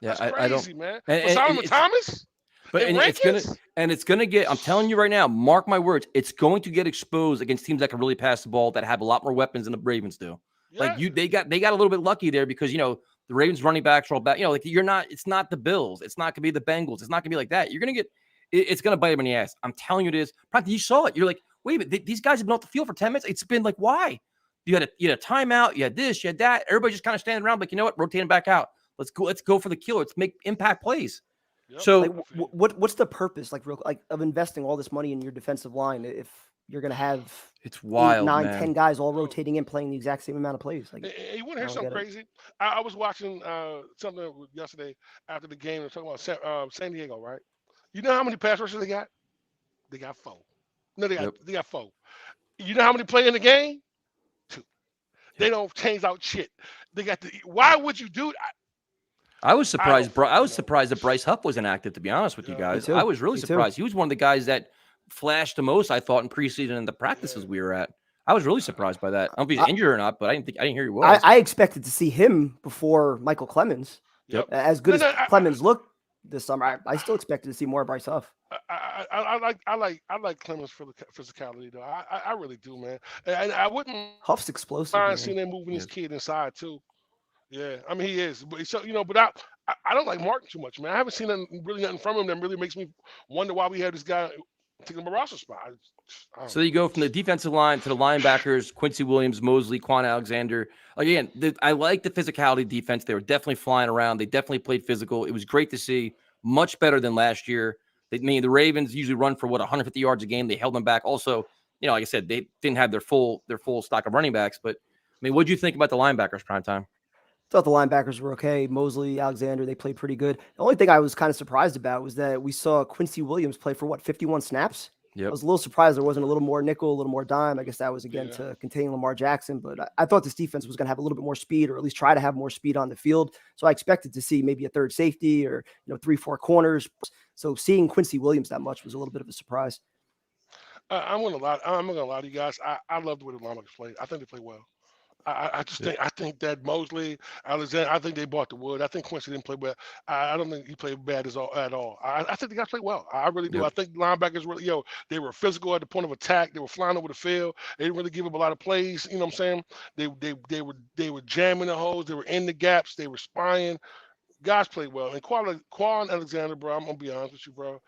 Yeah, That's crazy, man. And Solomon Thomas? But it's gonna get, I'm telling you right now, mark my words, it's going to get exposed against teams that can really pass the ball, that have a lot more weapons than the Ravens do. Yeah. Like they got a little bit lucky there because the Ravens running backs are all back. It's not the Bills. It's not gonna be the Bengals. It's not gonna be like that. You're gonna get it's gonna bite them in the ass. I'm telling you it is. Probably you saw it. You're like, wait a minute, these guys have been off the field for 10 minutes. It's been like, why? You had a timeout, you had this, you had that. Everybody just kind of standing around, like, you know what, rotating back out. Let's go for the kill. Let's make impact plays. Yep. So what's the purpose, of investing all this money in your defensive line if you're gonna have it's wild 8, 9, man. 10 guys all rotating in playing the exact same amount of plays? Like, you want to hear something crazy? I was watching something yesterday after the game. They're talking about San Diego, right? You know how many pass rushers they got? They got 4. No, they got 4. You know how many play in the game? 2. They don't change out shit. They got why would you do that? I was surprised. I was surprised that Bryce Huff wasn't active. To be honest with you guys, I was really surprised. He was one of the guys that flashed the most. I thought in preseason and the practices we were at. I was really surprised by that. I don't know if he's injured or not, but I didn't hear he was. I expected to see him before Michael Clemons. Yep. As good as Clemons looked this summer, I still expected to see more of Bryce Huff. I like Clemons for the physicality though. I really do, man. And I wouldn't. Huff's explosive. I've seen them moving his kid inside too. Yeah, I mean he is, but but I don't like Martin too much, man. I haven't seen nothing from him that really makes me wonder why we have this guy taking the roster spot. So you go from the defensive line to the linebackers: Quincy Williams, Mosley, Quan Alexander. Again, I like the physicality defense. They were definitely flying around. They definitely played physical. It was great to see. Much better than last year. The Ravens usually run for 150 yards a game. They held them back. Also, like I said, they didn't have their full stock of running backs. But what did you think about the linebackers prime time? Thought the linebackers were okay. Mosley, Alexander, they played pretty good. The only thing I was kind of surprised about was that we saw Quincy Williams play for 51 snaps. I was a little surprised there wasn't a little more nickel, a little more dime. I guess that was again to contain Lamar Jackson. But I thought this defense was going to have a little bit more speed, or at least try to have more speed on the field. So I expected to see maybe a third safety or 3-4 corners. So seeing Quincy Williams that much was a little bit of a surprise. I'm not gonna lie to you guys. I love the way the linebackers played. I think they played well. I think that Mosley, Alexander, I think they bought the wood. I think Quincy didn't play well. I don't think he played bad at all. I think the guys played well. I really do. I think linebackers really, they were physical at the point of attack. They were flying over the field. They didn't really give up a lot of plays. You know what I'm saying? They were jamming the holes. They were in the gaps. They were spying. Guys played well. And Quan Alexander, bro, I'm gonna be honest with you, bro.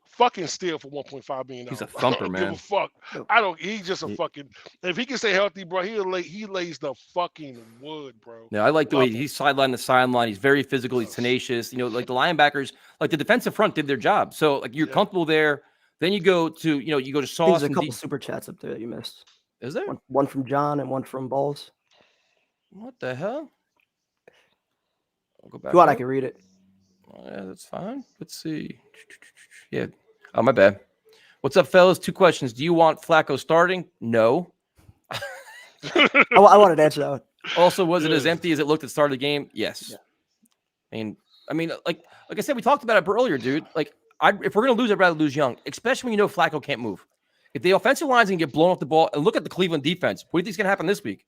Fucking steal for $1.5 million. He's a thumper, I don't man. Give a fuck. He's just a fucking. If he can stay healthy, bro, he lays the fucking wood, bro. Yeah, I like the way he's sideline to sideline. He's very physical. He's tenacious. Like the linebackers, like the defensive front did their job. So like you're comfortable there. Then you go to Sauce. There's a couple super chats up there that you missed. Is there one from John and one from Balls? What the hell? I'll go back. If you want, I can read it. Yeah, that's fine. Let's see. Yeah. Oh, my bad. What's up, fellas? 2 questions. Do you want Flacco starting? No. I wanted to answer that one. Also, was it as empty as it looked at the start of the game? Yes. Yeah. I mean, like I said, we talked about it earlier, dude. Like, if we're gonna lose, I'd rather lose young, especially when Flacco can't move. If the offensive line's gonna get blown off the ball, and look at the Cleveland defense, what do you think's gonna happen this week?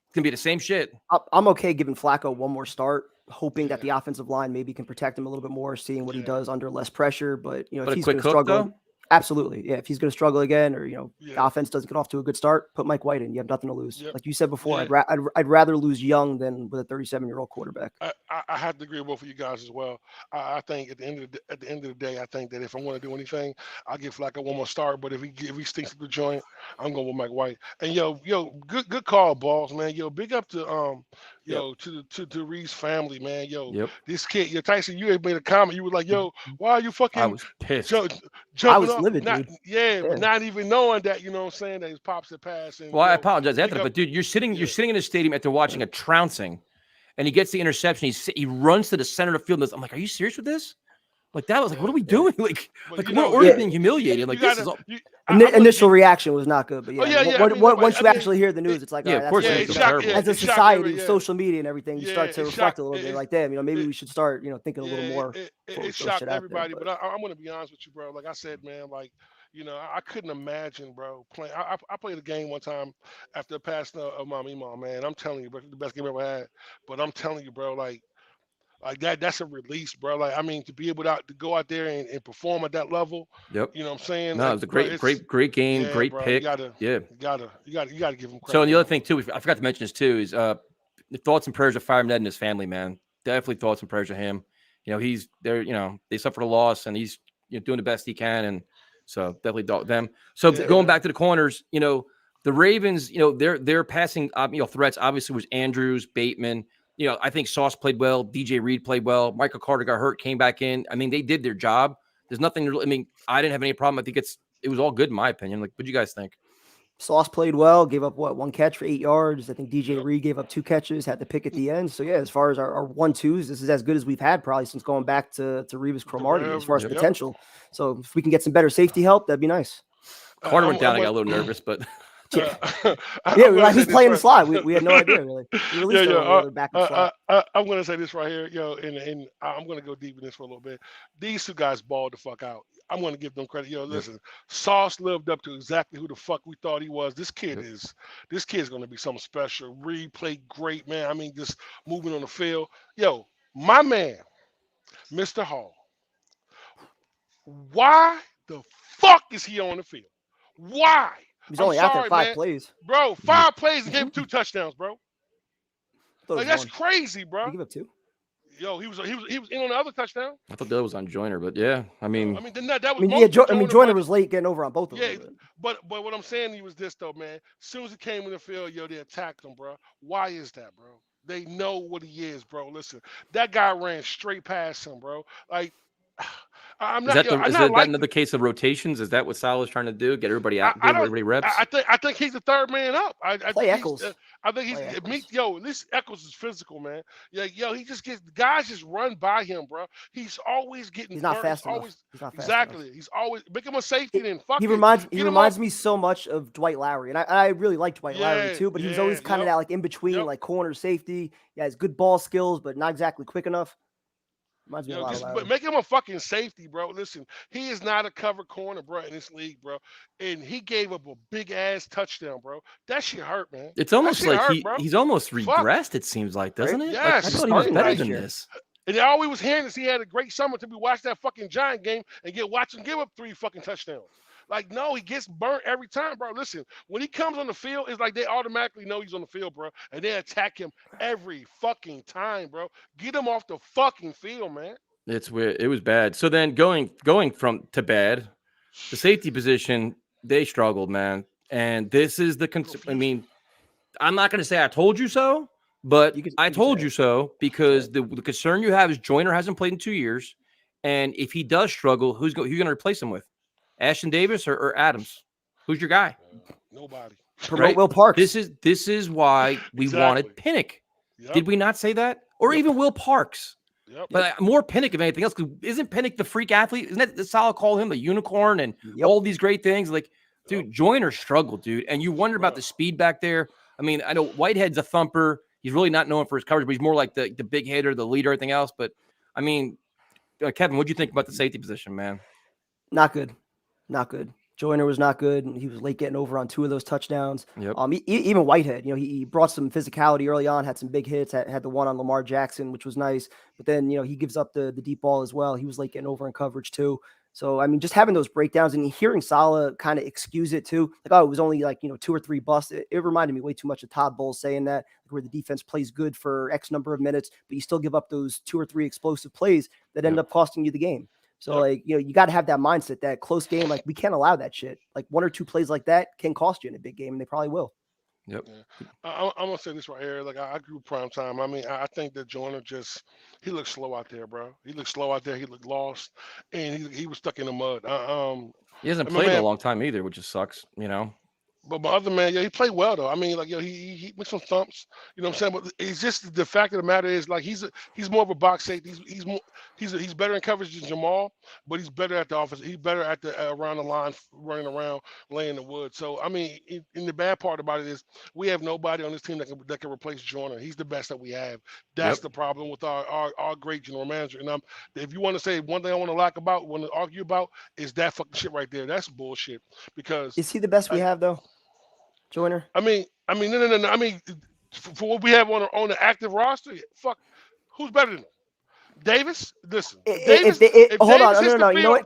It's gonna be the same shit. I'm okay giving Flacco one more start, hoping that the offensive line maybe can protect him a little bit more, seeing what he does under less pressure. But if he's going to struggle, absolutely, if he's going to struggle again, or the offense doesn't get off to a good start, put Mike White in. You have nothing to lose. Like you said before, I'd rather lose young than with a 37-year-old quarterback. I have to agree with both of you guys as well. I think at the end of the day, I think that if I want to do anything, I'll give Flacco one more start. But if he stinks at the joint, I'm going with Mike White. And good call, Balls, man. Big up to to Reeves family, man. This kid, Tyson, you had made a comment. You were like, why are you fucking? I was pissed. I was livid, dude. But not even knowing that, you know what I'm saying, that his pops had passed. And, I apologize after that, but dude, you're sitting in a stadium after watching a trouncing, and he gets the interception. He runs to the center of the field. And I'm like, are you serious with this? Like that was like, what are we doing? We're being humiliated. Like this is all. Initial reaction was not good, but once you actually hear the news, it's like, of course, as a society, social media and everything, you start to reflect a little bit. Like, damn, maybe we should start, thinking a little more. It shocked everybody, but I'm gonna be honest with you, bro. Like I said, man, like. I couldn't imagine, bro, playing. I played a game one time after the passing of my mom, man. I'm telling you, bro, the best game I ever had. But I'm telling you, bro, like that's a release, bro. Like, I mean, to be able to go out there and perform at that level. Yep. You know what I'm saying? No, it was a great game, great bro, pick. You gotta give him credit. So, and the other thing too, I forgot to mention this too, is the thoughts and prayers of Fireman Ed and his family, man. Definitely thoughts and prayers of him. He's there. They suffered a loss, and he's doing the best he can, and so definitely them. So going back to the corners, the Ravens, their passing, threats obviously was Andrews, Bateman. I think Sauce played well. DJ Reed played well. Michael Carter got hurt, came back in. I mean, they did their job. There's nothing. I didn't have any problem. I think it was all good in my opinion. Like, what do you guys think? Sauce played well, gave up one catch for 8 yards. I think DJ Reed gave up 2 catches, had the pick at the end. So as far as our 1-2s, this is as good as we've had probably since going back to Revis Cromartie as far as potential. So if we can get some better safety help, that'd be nice. Carter went down. I got a little nervous, but he's playing the slot. We had no idea really. I'm gonna say this right here, and I'm gonna go deep in this for a little bit. These 2 guys balled the fuck out. I'm gonna give them credit. Listen, Sauce lived up to exactly who the fuck we thought he was. This kid's gonna be something special. Reed played great, man. I mean, just moving on the field. My man, Mr. Hall. Why the fuck is he on the field? Why? He's only out there 5 plays. Bro, 5 plays and gave him 2 touchdowns, bro. Like, that's crazy, bro. He gave up 2. He was in on the other touchdown. I thought that was on Joyner, but yeah, I mean, Joyner was late getting over on both of them. Yeah, but what I'm saying was this though, man. As soon as he came in the field, they attacked him, bro. Why is that, bro? They know what he is, bro. Listen, that guy ran straight past him, bro. Like, I'm Is not. that I'm not like another case of rotations? Is that what Salah's trying to do? Get everybody out, give everybody reps? I think he's the third man up. I Play think Eccles. I think he's Play me. Eccles. Yo, this Eccles is physical, man. Yeah, yo, he just gets guys just run by him, bro. He's always getting. He's not burnt. fast enough. Always He's not fast exactly. enough. He's always make him a safety. Then fuck He it. reminds me so much of Dwight Lowry, and I really like Dwight Lowry too. But he was always kind of that like in between, like corner safety. Yeah, has good ball skills, but not exactly quick enough. Reminds me a lot of Lowry. But make him a fucking safety, bro. Listen, he is not a cover corner, bro, in this league, bro. And he gave up a big ass touchdown, bro. That shit hurt, man. It's almost like he's almost regressed. It seems like, doesn't it? Yes, like, I thought he was better than this. And all we was hearing is he had a great summer to be watch that fucking Giant game and watch him give up 3 fucking touchdowns. Like, no, he gets burnt every time, bro. Listen, when he comes on the field, it's like they automatically know he's on the field, bro. And they attack him every fucking time, bro. Get him off the fucking field, man. It's weird. It was bad. So then going from to bad, the safety position, they struggled, man. And this is I mean, I'm not going to say I told you so, but I told you so because the concern you have is Joyner hasn't played in 2 years. And if he does struggle, who's going to replace him with? Ashton Davis or Adams? Who's your guy? Nobody. Promote Will Parks. This is why we wanted Pinnock. Yep. Did we not say that? Or even Will Parks? Yep. But more Pinnock if anything else. Because isn't Pinnock the freak athlete? Isn't that the Salah call him the unicorn and all these great things? Like, dude, Joyner struggled, dude. And you wonder about the speed back there. I mean, I know Whitehead's a thumper. He's really not known for his coverage, but he's more like the big hitter, the leader, everything else. But I mean, Kevin, what'd you think about the safety position, man? Not good. Not good. Joyner was not good. And he was late getting over on 2 of those touchdowns. Yep. Even Whitehead, he brought some physicality early on, had some big hits, had the one on Lamar Jackson, which was nice. But then, he gives up the deep ball as well. He was late getting over in coverage too. So, I mean, just having those breakdowns and hearing Salah kind of excuse it too. Like, oh, it was only 2 or 3 busts. It reminded me way too much of Todd Bowles saying that, where the defense plays good for X number of minutes, but you still give up those 2 or 3 explosive plays that end up costing you the game. So, you got to have that mindset, that close game. Like, we can't allow that shit. Like, 1 or 2 plays like that can cost you in a big game, and they probably will. Yep. Yeah. I'm going to say this right here. Like, I grew prime time. I mean, I think that Joyner he looked slow out there, bro. He looked slow out there. He looked lost, and he was stuck in the mud. He hasn't played in a long time either, which just sucks, But my other man, he played well though. I mean, like, he made some thumps. You know what I'm saying? But it's just the fact of the matter is, like, he's more of a box safety. He's better in coverage than Jamal, but he's better at the offense. He's better at the around the line, running around, laying the wood. So I mean, in the bad part about it is we have nobody on this team that can replace Joyner. He's the best that we have. That's the problem with our great general manager. And if you want to say one thing I want to argue about is that fucking shit right there. That's bullshit. Because is he the best we have though? Joyner? No. I mean, for what we have on the active roster, fuck, who's better than him? Davis? Listen, hold on, no. You know what?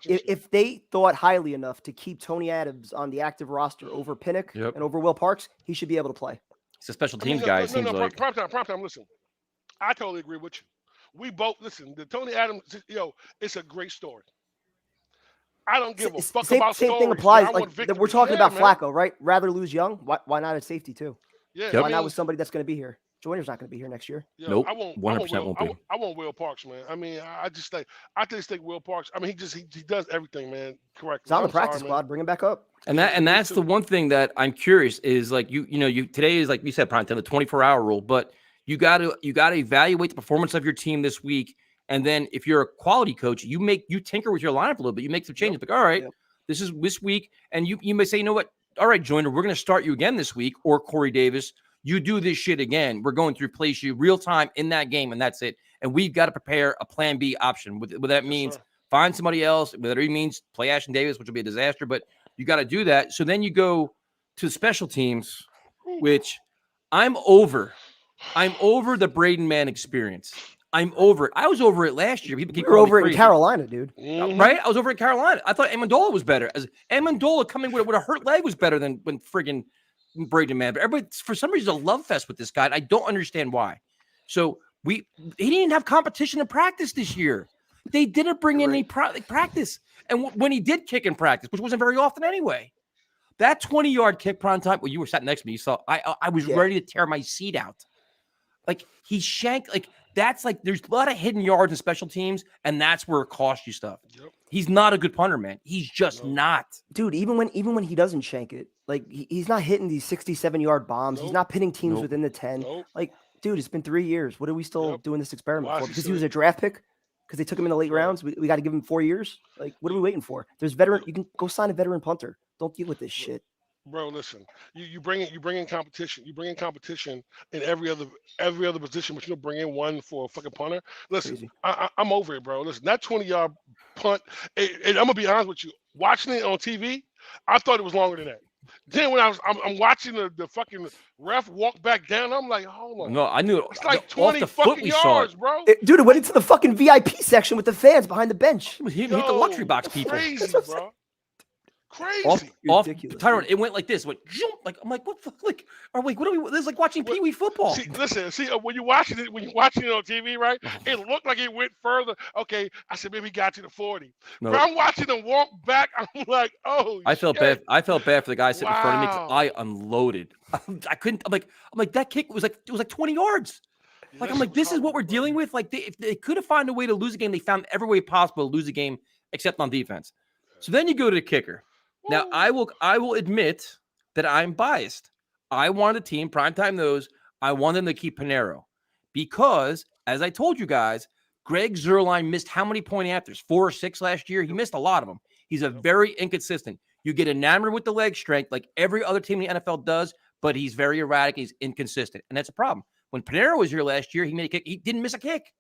If they thought highly enough to keep Tony Adams on the active roster over Pinnock and over Will Parks, he should be able to play. He's a special teams guy. Prime time. Listen, I totally agree with you. We both listen. The Tony Adams, it's a great story. I don't give a fuck about same stories. Thing applies. Like we're talking about Flacco, right? Rather lose young. Why not at safety too? Yeah. Why not with somebody that's going to be here? Joyner's not going to be here next year. Nope. 100% won't be. I want Will Parks, man. I mean, I just think Will Parks. I mean, he does everything, man. Correct. He's on the practice squad. Bring him back up. And that's the one thing that I'm curious is, like, you today is, like you said, prime time, the 24-hour rule, but you got to evaluate the performance of your team this week. And then if you're a quality coach, you tinker with your lineup a little bit. You make some changes. Like, all right, this is this week. And you may say, you know what? All right, Joyner, we're going to start you again this week. Or Corey Davis, you do this shit again. We're going to replace you real time in that game. And that's it. And we've got to prepare a plan B option. What that means, find somebody else. Whether it means play Ashton Davis, which will be a disaster. But you got to do that. So then you go to special teams, which I'm over. I'm over the Braden Mann experience. I'm over it. I was over it last year. People keep over it in Carolina, dude. Mm-hmm. Right? I was over in Carolina. I thought Amendola was better. Amendola coming with a hurt leg was better than when friggin' Braden Mann. But everybody, for some reason, a love fest with this guy. I don't understand why. So he didn't have competition in practice this year. They didn't bring in any practice. And when he did kick in practice, which wasn't very often anyway, that 20-yard kick prime time. Well, you were sat next to me. You saw I was ready to tear my seat out. Like he shanked. Like that's like there's a lot of hidden yards in special teams, and that's where it costs you stuff. Yep. He's not a good punter, man. He's just not. Dude, even when he doesn't shank it, like he's not hitting these 67-yard bombs. He's not pitting teams within the 10. Like, dude, it's been 3 years. What are we still doing this experiment for? Because he was a draft pick? Because they took him in the late rounds? We got to give him 4 years? Like, what are we waiting for? There's veteran. You can go sign a veteran punter. Don't deal with this shit. Bro, listen. You bring in competition. You bring in competition in every other position, but you don't bring in one for a fucking punter. Listen, I'm over it, bro. Listen, that 20-yard punt. And I'm gonna be honest with you. Watching it on TV, I thought it was longer than that. Then when I'm watching the fucking ref walk back down, I'm like, hold on. No, I knew it. It's like 20 fucking yards, bro. Dude, it went into the fucking VIP section with the fans behind the bench. He hit the luxury box people. Crazy, bro. Crazy. Ridiculous. Tyrone, it went like this. Went jump. Like I'm like, what the like? Are we? What are we? This is like watching Pee Wee football. See, when you're watching it on TV, right? It looked like it went further. Okay, I said maybe he got to the 40. No. But I'm watching him walk back. I'm like, oh. I felt bad. I felt bad for the guy sitting in front of me because I unloaded. I couldn't. I'm like that kick was like 20 yards. Like I'm like, this is what we're dealing with. Like if they could have found a way to lose a game, they found every way possible to lose a game except on defense. So then you go to the kicker. Now, I will admit that I'm biased. I want a team, primetime knows, I want them to keep Pinheiro because, as I told you guys, Greg Zuerlein missed how many point afters? 4 or 6 last year? He missed a lot of them. He's a very inconsistent. You get enamored with the leg strength like every other team in the NFL does, but he's very erratic. He's inconsistent, and that's a problem. When Pinheiro was here last year, he made a kick. He didn't miss a kick.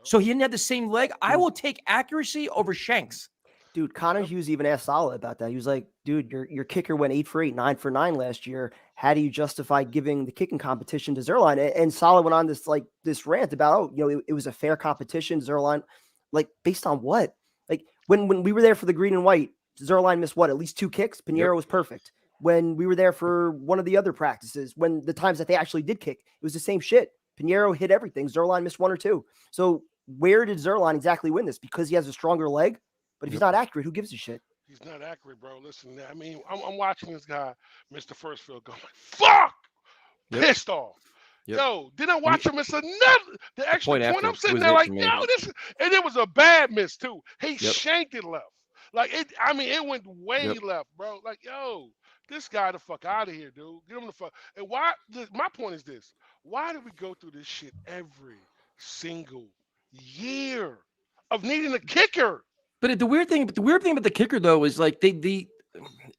So he didn't have the same leg. I will take accuracy over shanks. Dude, Connor Hughes even asked Saleh about that. He was like, dude, your kicker went 8 for 8, 9 for 9 last year. How do you justify giving the kicking competition to Zuerlein? And Saleh went on this rant about, it was a fair competition. Zuerlein, like, based on what? Like, when we were there for the green and white, Zuerlein missed what? At least 2 kicks? Pinheiro was perfect. When we were there for one of the other practices, when the times that they actually did kick, it was the same shit. Pinheiro hit everything. Zuerlein missed 1 or 2. So where did Zuerlein exactly win this? Because he has a stronger leg? But if he's not accurate, who gives a shit? He's not accurate, bro. Listen, I mean, I'm watching this guy miss the first field goal. I'm like, fuck! Pissed off. Yo, then I watch him miss another the extra point. I'm sitting there like, yo, this, and it was a bad miss too. He shanked it left. Like it, I mean, it went way left, bro. Like, yo, this guy the fuck out of here, dude. Get him the fuck. And why? My point is this: why do we go through this shit every single year of needing a kicker? But the weird thing about the kicker though is like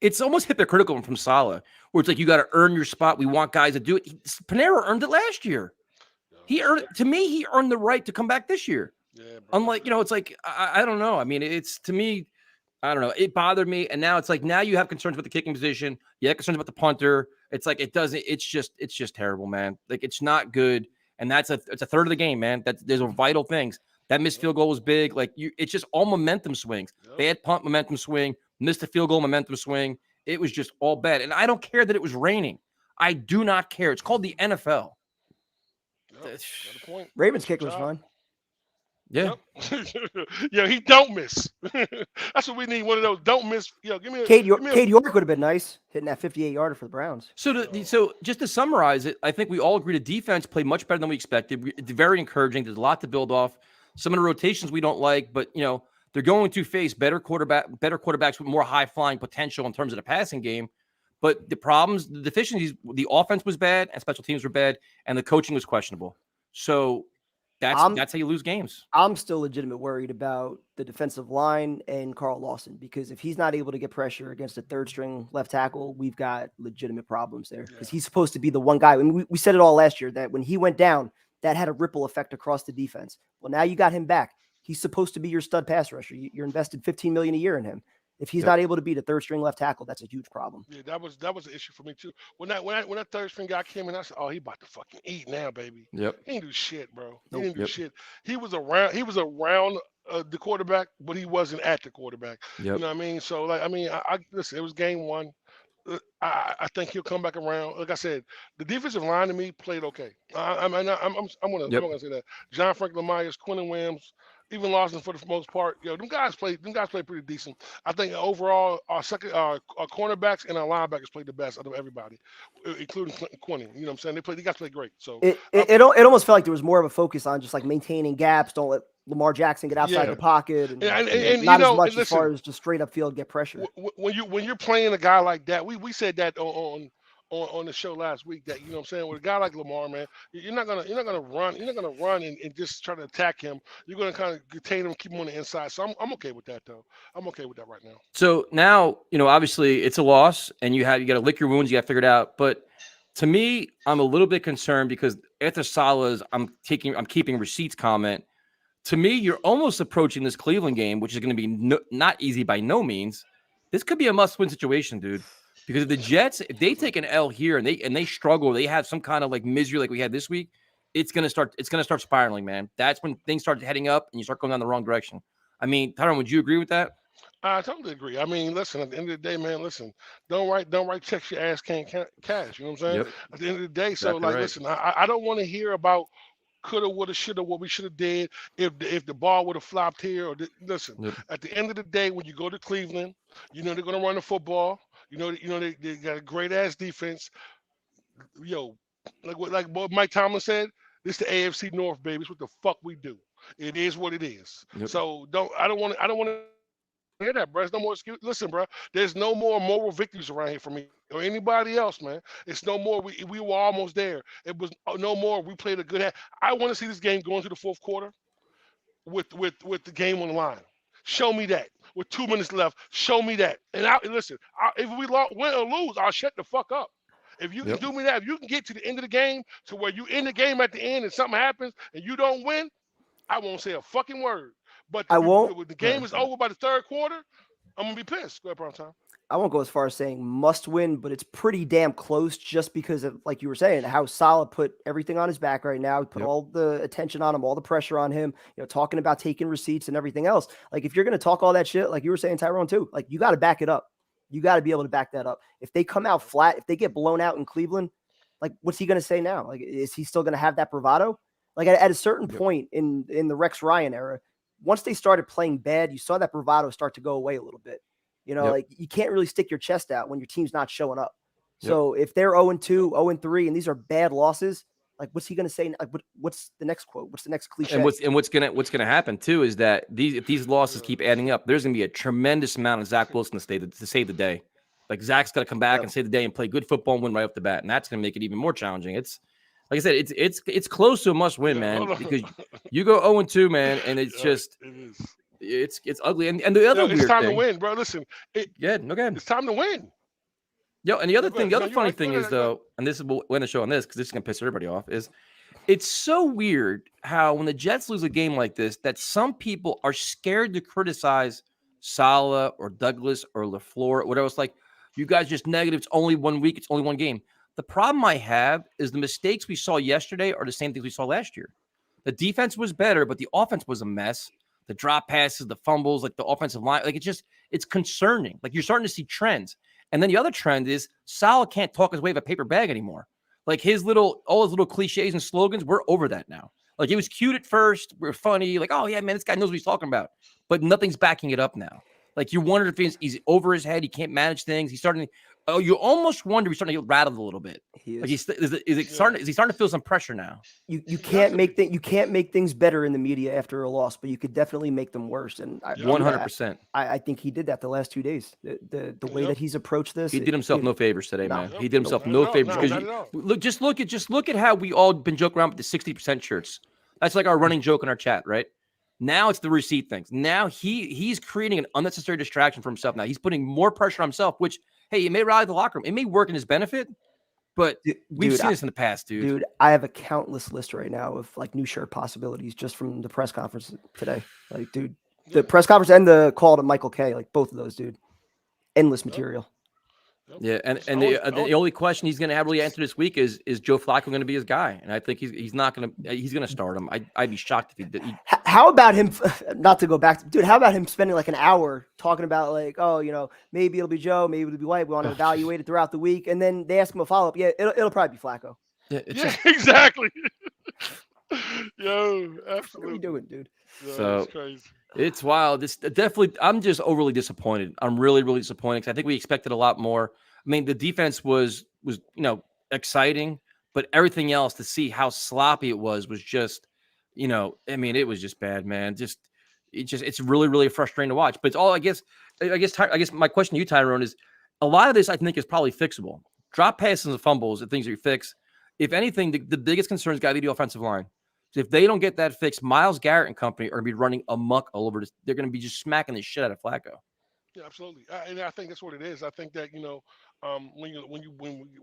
it's almost hypocritical from Saleh, where it's like you got to earn your spot. We want guys to do it. Pinheiro earned it last year. He earned it. To me, he earned the right to come back this year. Yeah, unlike it's like I don't know. I mean, it's to me, I don't know. It bothered me, and now it's like now you have concerns with the kicking position. You have concerns about the punter. It's like it doesn't. It's just terrible, man. Like it's not good, and it's a third of the game, man. There's vital things. That missed field goal was big. Like it's just all momentum swings. Bad punt, momentum swing. Missed a field goal, momentum swing. It was just all bad. And I don't care that it was raining. I do not care. It's called the NFL. Point. Ravens kicker was fine. Yeah. Yeah, he don't miss. That's what we need. One of those don't miss. Give me a Cade York would have been nice hitting that 58-yarder for the Browns. So just to summarize it, I think we all agree the defense played much better than we expected. It's very encouraging. There's a lot to build off. Some of the rotations we don't like, but they're going to face better quarterbacks with more high-flying potential in terms of the passing game. But the problems, the deficiencies, the offense was bad, and special teams were bad, and the coaching was questionable. So that's how you lose games. I'm still legitimately worried about the defensive line and Carl Lawson, because if he's not able to get pressure against a third-string left tackle, we've got legitimate problems there. Because he's supposed to be the one guy. I mean, we said it all last year that when he went down, that had a ripple effect across the defense. Well, now you got him back. He's supposed to be your stud pass rusher. You're invested $15 million a year in him. If he's not able to be the third string left tackle, that's a huge problem. Yeah, that was an issue for me too. When that third string guy came in, I said, "Oh, he about to fucking eat now, baby." Yep. He didn't do shit, bro. He didn't do shit. He was around the quarterback, but he wasn't at the quarterback. Yep. You know what I mean? So I listen. It was game 1. I think he'll come back around. Like I said, the defensive line to me played okay. I'm gonna say that. John Franklin Myers, Quentin Williams, even Lawson for the most part. Them guys play pretty decent. I think overall our cornerbacks and our linebackers played the best out of everybody, including Quinny. You know what I'm saying? They guys played great. So it almost felt like there was more of a focus on just like maintaining gaps. Don't let Lamar Jackson get outside the pocket, and not as much as far as just straight up field get pressure. When you're playing a guy like that, we said that on the show last week that, you know what I'm saying, with a guy like Lamar, man, you're not gonna run and just try to attack him. You're gonna kind of contain him, keep him on the inside. So I'm okay with that though. I'm okay with that right now. So now, obviously it's a loss and you got to lick your wounds, you got to figure it out. But to me, I'm a little bit concerned because after Salah's I'm keeping receipts comment, to me, you're almost approaching this Cleveland game, which is going to be not easy by no means. This could be a must-win situation, dude. Because if the Jets, if they take an L here and they struggle, they have some kind of like misery like we had this week, it's gonna start spiraling, man. That's when things start heading up and you start going down the wrong direction. I mean, Tyron, would you agree with that? I totally agree. I mean, listen, at the end of the day, man, listen, don't write checks your ass can't cash. You know what I'm saying? Yep. At the end of the day, so Exactly right. Listen, I don't want to hear about coulda, woulda, shoulda, what we should have did if the ball would have flopped here. Listen, at the end of the day, when you go to Cleveland, they're gonna run the football. They got a great ass defense. Like what Mike Tomlin said, this the AFC North, baby. It's what the fuck we do. It is what it is. Yep. So I don't want to hear that, bro. There's no more excuse. Listen, bro. There's no more moral victories around here for me or anybody else, man. It's no more. We were almost there. It was no more. We played a good half. I want to see this game go into the fourth quarter with the game on the line. Show me that. With 2 minutes left, show me that. And listen, if we win or lose, I'll shut the fuck up. If you can do me that, if you can get to the end of the game to where you end the game at the end and something happens and you don't win, I won't say a fucking word. But I won't. When the game is over by the third quarter, I'm gonna be pissed. Go ahead, Prime Time. I won't go as far as saying must win, but it's pretty damn close just because of, like you were saying, how Salah put everything on his back right now. He put all the attention on him, all the pressure on him, talking about taking receipts and everything else. Like, if you're going to talk all that shit, like you were saying, Tyrone, too, like, you got to back it up. You got to be able to back that up. If they come out flat, if they get blown out in Cleveland, like, what's he going to say now? Like, is he still going to have that bravado? Like, at a certain point in the Rex Ryan era, once they started playing bad, you saw that bravado start to go away a little bit. Like, you can't really stick your chest out when your team's not showing up. So if they're 0-2, 0-3, and these are bad losses, like, what's he going to say? Like, what's the next quote? What's the next cliche? And what's gonna happen too is that if these losses keep adding up, there's gonna be a tremendous amount of Zach Wilson to save the day. Like, Zach's got to come back and save the day and play good football and win right off the bat, and that's gonna make it even more challenging. It's like I said, it's close to a must win, man, because you go 0-2, man, and it's just. It is. It's ugly, and the other weird it's time thing, to win, bro. Listen, it's time to win. And the other funny thing is though, and this is we'll end the show on this because this is gonna piss everybody off. Is it's so weird how when the Jets lose a game like this, that some people are scared to criticize Salah or Douglas or LaFleur or whatever. It's like, you guys just negative. It's only 1 week. It's only one game. The problem I have is the mistakes we saw yesterday are the same things we saw last year. The defense was better, but the offense was a mess. The drop passes, the fumbles, like the offensive line, like it's concerning. Like, you're starting to see trends. And then the other trend is Salah can't talk his way of a paper bag anymore. Like, all his little cliches and slogans, we're over that now. Like, it was cute at first. We're funny. Like, oh yeah, man, this guy knows what he's talking about. But nothing's backing it up now. Like, you wonder if he's over his head. He can't manage things. He's starting to, you almost wonder he's starting to get rattled a little bit. He is. Like, is he starting to feel some pressure now? You can't make things better in the media after a loss, but you could definitely make them worse. And 100%. I think he did that the last 2 days. The way that he's approached this, he did himself no favors today, man. He did himself no favors because look at how we all been joking around with the 60% shirts. That's like our running joke in our chat, right? Now it's the receipt things. Now he's creating an unnecessary distraction for himself. Now he's putting more pressure on himself, which, hey, it may rally the locker room. It may work in his benefit, but we've seen this in the past, dude. Dude, I have a countless list right now of like new shirt possibilities just from the press conference today. Like, dude, the press conference and the call to Michael K, like both of those, dude. Endless material. Yeah, and the only question he's going to have really answer this week is Joe Flacco going to be his guy? And I think he's going to start him. I'd be shocked if he did. How about him? Not to go back, dude. How about him spending like an hour talking about like, oh, maybe it'll be Joe, maybe it'll be White. We want to evaluate it throughout the week, and then they ask him a follow up. Yeah, it'll probably be Flacco. Yeah, exactly. Yo, absolutely. What are we doing, dude? Yo, So it's crazy. It's wild. This definitely. I'm just overly disappointed. I'm really, really disappointed because I think we expected a lot more. I mean, the defense was exciting, but everything else to see how sloppy it was just, I mean, it was just bad, man. It's really, really frustrating to watch. But it's all, I guess my question to you, Tyrone, is a lot of this I think is probably fixable. Drop passes and fumbles are things that you fix. If anything, the biggest concern has got to be the offensive line. So if they don't get that fixed, Myles Garrett and company are going to be running amok all over this. They're going to be just smacking the shit out of Flacco. Yeah, absolutely. And I think that's what it is. I think that when we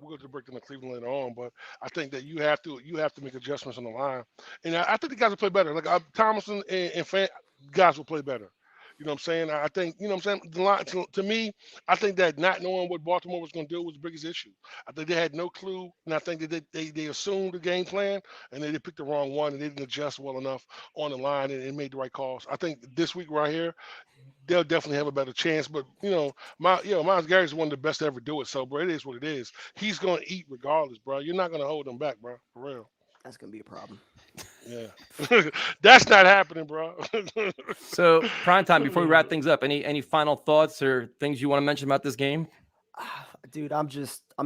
go to break in the Cleveland later on, but I think that you have to make adjustments on the line, and I think the guys will play better. Like Thomason and guys will play better. You know what I'm saying? I think, you know what I'm saying? The line, to me, I think that not knowing what Baltimore was going to do was the biggest issue. I think they had no clue, and I think that they assumed the game plan, and they picked the wrong one, and they didn't adjust well enough on the line and made the right calls. I think this week right here, they'll definitely have a better chance. But, Myles Garrett is one of the best to ever do it. So, bro, it is what it is. He's going to eat regardless, bro. You're not going to hold him back, bro, for real. That's going to be a problem. Yeah, that's not happening, bro. So, prime time, before we wrap things up, any final thoughts or things you want to mention about this game? Dude, I'm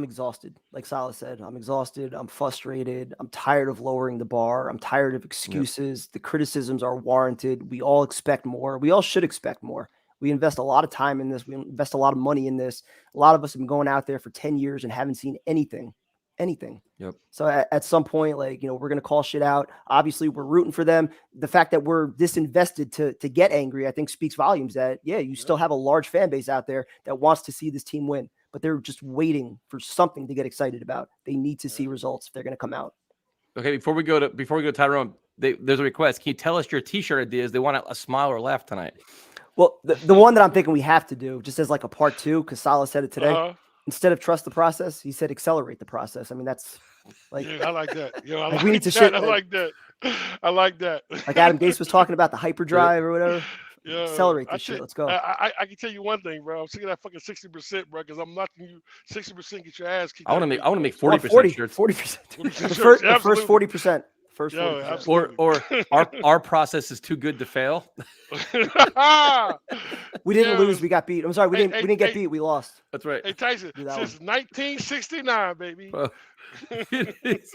exhausted. Like Salah said, I'm exhausted. I'm frustrated. I'm tired of lowering the bar. I'm tired of excuses. Yep. The criticisms are warranted. We all expect more. We all should expect more. We invest a lot of time in this. We invest a lot of money in this. A lot of us have been going out there for 10 years and haven't seen anything. Yep. So at some point, we're going to call shit out. Obviously, we're rooting for them. The fact that we're disinvested to get angry, I think speaks volumes that, you still have a large fan base out there that wants to see this team win, but they're just waiting for something to get excited about. They need to see results if they're going to come out. Okay. Before we go to Tyrone, there's a request. Can you tell us your t-shirt ideas? They want a smile or laugh tonight. Well, the one that I'm thinking we have to do just as like a part 2, because Salah said it today. Instead of trust the process, he said accelerate the process. I mean, that's like, I like that. Yo, we need to shit. I like that. I like that. Like Adam Gase was talking about the hyperdrive or whatever. Yeah, accelerate this shit. Let's go. I can tell you one thing, bro. I'm sick of that fucking 60%, bro, because I'm knocking you 60%. Get your ass kicked. I want to make 40% shirts. 40%. The first 40%. First 40%. Or our process is too good to fail. We didn't lose. We got beat. I'm sorry. We didn't get beat. We lost. That's right. Hey, Tyson, since 1969, baby. Well, it's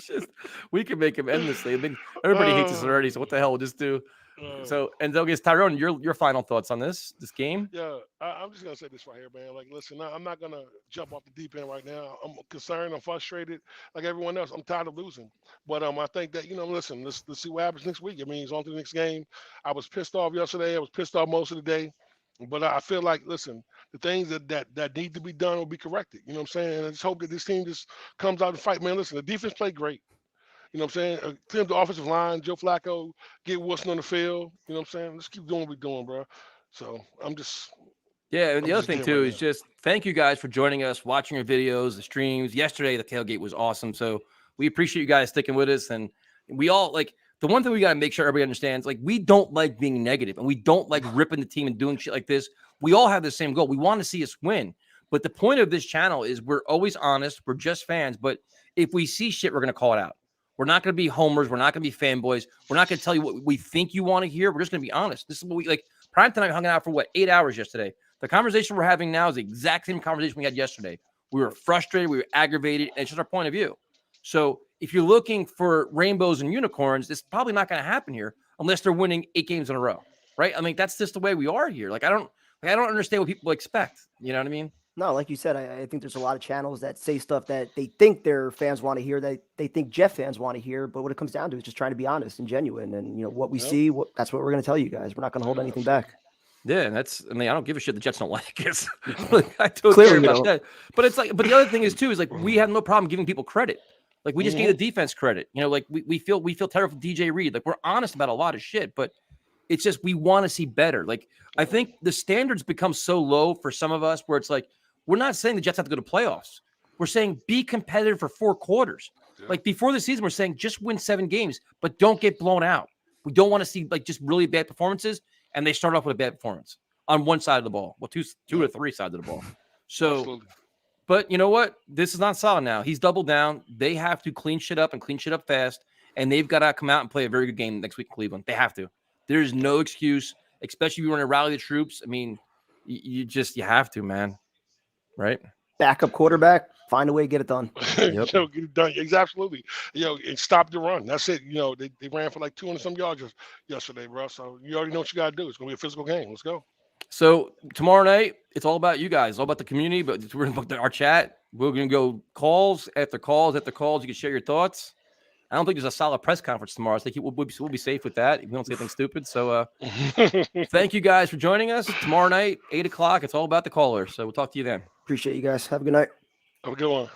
just we can make him endlessly. I mean, everybody hates us already. So what the hell? We'll just do. So, and I guess Tyrone, your final thoughts on this game? Yeah, I'm just gonna say this right here, man. Like, listen, I'm not gonna jump off the deep end right now. I'm concerned. I'm frustrated, like everyone else. I'm tired of losing. But I think that listen, let's see what happens next week. I mean, it's on to the next game. I was pissed off yesterday. I was pissed off most of the day. But I feel like, listen, the things that need to be done will be corrected. You know what I'm saying? And I just hope that this team just comes out and fight, man. Listen, the defense played great. You know what I'm saying? Clean up the offensive line, Joe Flacco, get Wilson on the field. You know what I'm saying? Let's keep doing what we're doing, bro. So I'm just. Yeah, and the other thing, too, is just thank you guys for joining us, watching our videos, the streams. Yesterday, the tailgate was awesome. So we appreciate you guys sticking with us. And we all, the one thing we got to make sure everybody understands, we don't like being negative, and we don't like ripping the team and doing shit like this. We all have the same goal. We want to see us win. But the point of this channel is we're always honest. We're just fans. But if we see shit, we're going to call it out. We're not going to be homers. We're not going to be fanboys. We're not going to tell you what we think you want to hear. We're just going to be honest. This is what we like. Prime time hung out for 8 hours yesterday. The conversation we're having now is the exact same conversation we had yesterday. We were frustrated. We were aggravated. And it's just our point of view. So if you're looking for rainbows and unicorns, it's probably not going to happen here unless they're winning 8 games in a row. Right. I mean, that's just the way we are here. I don't understand what people expect. You know what I mean? No, like you said, I think there's a lot of channels that say stuff that they think their fans want to hear, that they think Jeff fans want to hear. But what it comes down to is just trying to be honest and genuine. And, what we see, that's what we're going to tell you guys. We're not going to hold anything back. Yeah, and I don't give a shit the Jets don't like us. I totally care about that. But but the other thing is, too, is we have no problem giving people credit. We just gave the defense credit. We feel terrible for DJ Reed. We're honest about a lot of shit, but it's just we want to see better. I think the standards become so low for some of us where it's we're not saying the Jets have to go to playoffs. We're saying be competitive for 4 quarters. Yeah. Before the season, we're saying just win 7 games, but don't get blown out. We don't want to see just really bad performances, and they start off with a bad performance on one side of the ball. Well, two or three sides of the ball. So, absolutely. But you know what? This is not solid now. He's doubled down. They have to clean shit up and clean shit up fast. and they've got to come out and play a very good game next week in Cleveland. They have to. There's no excuse, especially if you want to rally the troops. I mean, you have to, man. Right? Backup quarterback, find a way to get it done. Yep. Get it done. Absolutely. And stop the run. That's it. They ran for like 200-some yards yesterday, bro. So you already know what you got to do. It's going to be a physical game. Let's go. So tomorrow night, it's all about you guys. It's all about the community, but we're going to book our chat. We're going to go calls after calls after calls. You can share your thoughts. I don't think there's a solid press conference tomorrow. So I think we'll be safe with that. We don't say anything stupid. So thank you guys for joining us. Tomorrow night, 8 o'clock. It's all about the caller. So we'll talk to you then. Appreciate you guys. Have a good night. Have a good one.